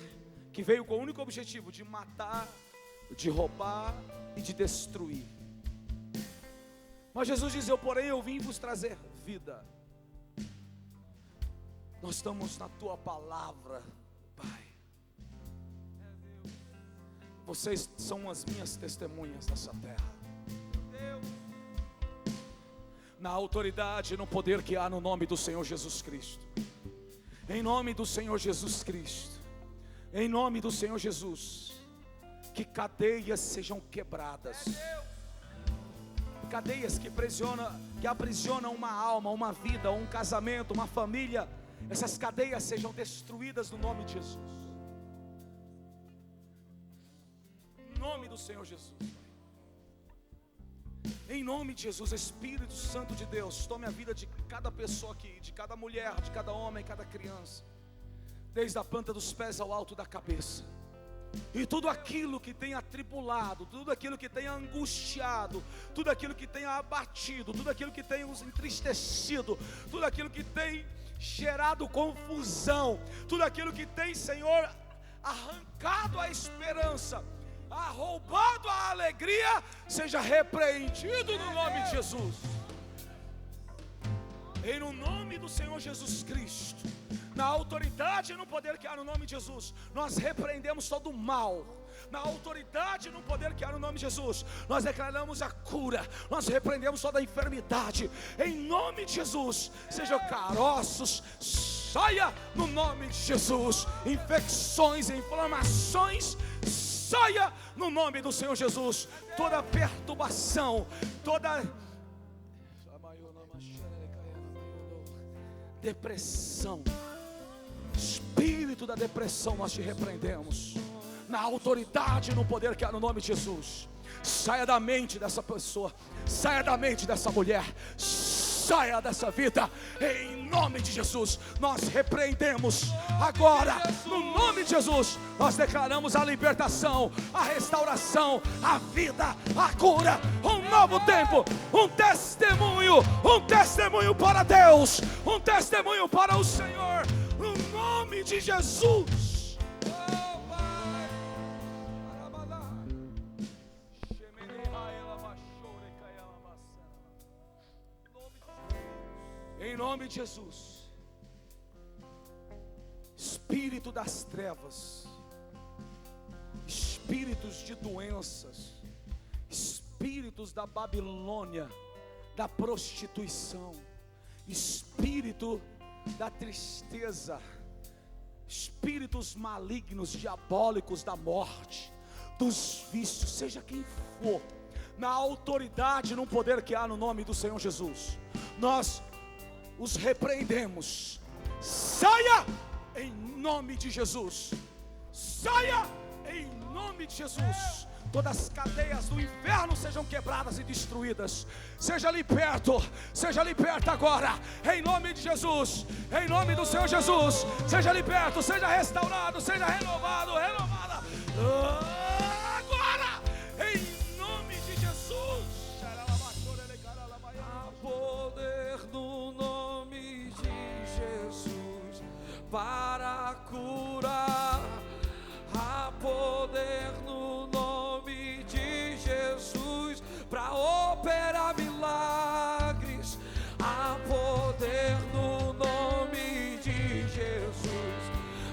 que veio com o único objetivo de matar, de roubar e de destruir. Mas Jesus diz, porém eu vim vos trazer vida. Nós estamos na Tua palavra, Pai. Vocês são as minhas testemunhas nessa terra. Na autoridade e no poder que há no nome do Senhor Jesus Cristo. Em nome do Senhor Jesus Cristo, em nome do Senhor Jesus, que cadeias sejam quebradas, cadeias que aprisionam uma alma, uma vida, um casamento, uma família, essas cadeias sejam destruídas no nome de Jesus, em nome do Senhor Jesus. Em nome de Jesus, Espírito Santo de Deus, tome a vida de cada pessoa aqui, de cada mulher, de cada homem, cada criança, desde a planta dos pés ao alto da cabeça. E tudo aquilo que tem atribulado, tudo aquilo que tem angustiado, tudo aquilo que tem abatido, tudo aquilo que tem os entristecido, tudo aquilo que tem gerado confusão, tudo aquilo que tem, Senhor, arrancado a esperança, roubado a alegria, seja repreendido no nome de Jesus. E no nome do Senhor Jesus Cristo, na autoridade e no poder que há no nome de Jesus, nós repreendemos todo o mal. Na autoridade e no poder que há no nome de Jesus, nós declaramos a cura, nós repreendemos toda a enfermidade, em nome de Jesus. Sejam caroços, saia no nome de Jesus. Infecções, inflamações, saia no nome do Senhor Jesus. Toda perturbação, toda depressão, espírito da depressão, nós te repreendemos na autoridade e no poder que há no nome de Jesus. Saia da mente dessa pessoa, saia da mente dessa mulher, saia dessa vida, em nome de Jesus. Nós repreendemos agora, no nome de Jesus. Nós declaramos a libertação, a restauração, a vida, a cura, um novo tempo, um testemunho para Deus, um testemunho para o Senhor, no nome de Jesus. Em nome de Jesus, espírito das trevas, espíritos de doenças, espíritos da Babilônia, da prostituição, espírito da tristeza, espíritos malignos, diabólicos da morte, dos vícios, seja quem for, na autoridade e no poder que há no nome do Senhor Jesus, nós os repreendemos
saia em nome de Jesus. Saia em nome de Jesus. Todas as cadeias do inferno sejam quebradas e destruídas. Seja liberto agora, em nome de Jesus, em nome do Senhor Jesus. Seja liberto, seja restaurado, seja renovado, renovada. Agora, em nome de Jesus.
Há poder no nome de Jesus para curar. Há poder no nome de Jesus para operar milagres. Há poder no nome de Jesus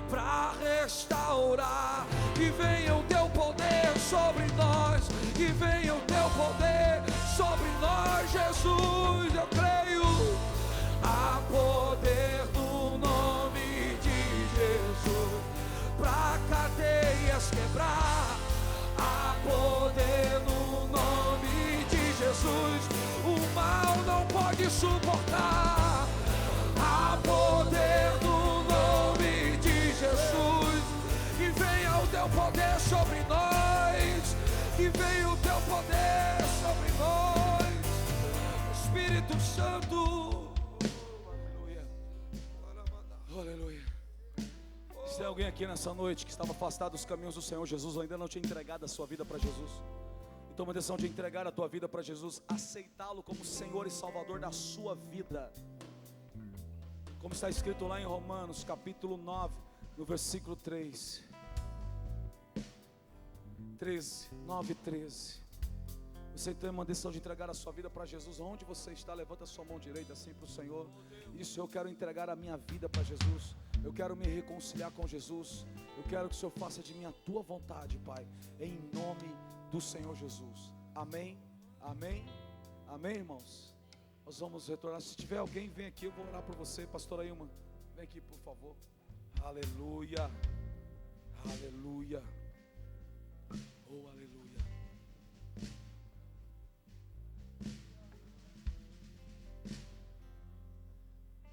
para restaurar. Que venha o teu poder sobre nós, que venha o teu poder sobre nós, Jesus, eu creio. Há poder no nome de Jesus para cadeias quebrar. Há poder no nome de Jesus, o mal não pode suportar. Há poder no nome de Jesus. Que venha o teu poder sobre nós, que venha o teu poder sobre nós, Espírito Santo.
Aleluia. Aleluia. Se tem alguém aqui nessa noite que estava afastado dos caminhos do Senhor Jesus, ou ainda não tinha entregado a sua vida para Jesus, e toma a decisão de entregar a tua vida para Jesus, aceitá-lo como Senhor e Salvador da sua vida, como está escrito lá em Romanos capítulo 9, no versículo 13, 9 e 13. Você tem uma decisão de entregar a sua vida para Jesus. Onde você está, levanta a sua mão direita assim para o Senhor. Isso, eu quero entregar a minha vida para Jesus. Eu quero me reconciliar com Jesus. Eu quero que o Senhor faça de mim a tua vontade, Pai, em nome do Senhor Jesus. Amém, amém, amém, irmãos. Nós vamos retornar. Se tiver alguém, vem aqui, eu vou orar por você. Pastora Ilma, vem aqui por favor. Aleluia, aleluia, oh aleluia.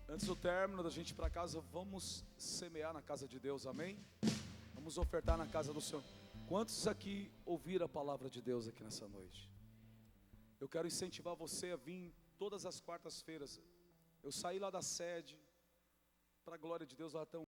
Antes do término da gente ir para casa, vamos semear na casa de Deus, amém? Vamos ofertar na casa do Senhor. Quantos aqui ouviram a palavra de Deus aqui nessa noite? Eu quero incentivar você a vir todas as quartas-feiras. Eu saí lá da sede, para a glória de Deus, lá até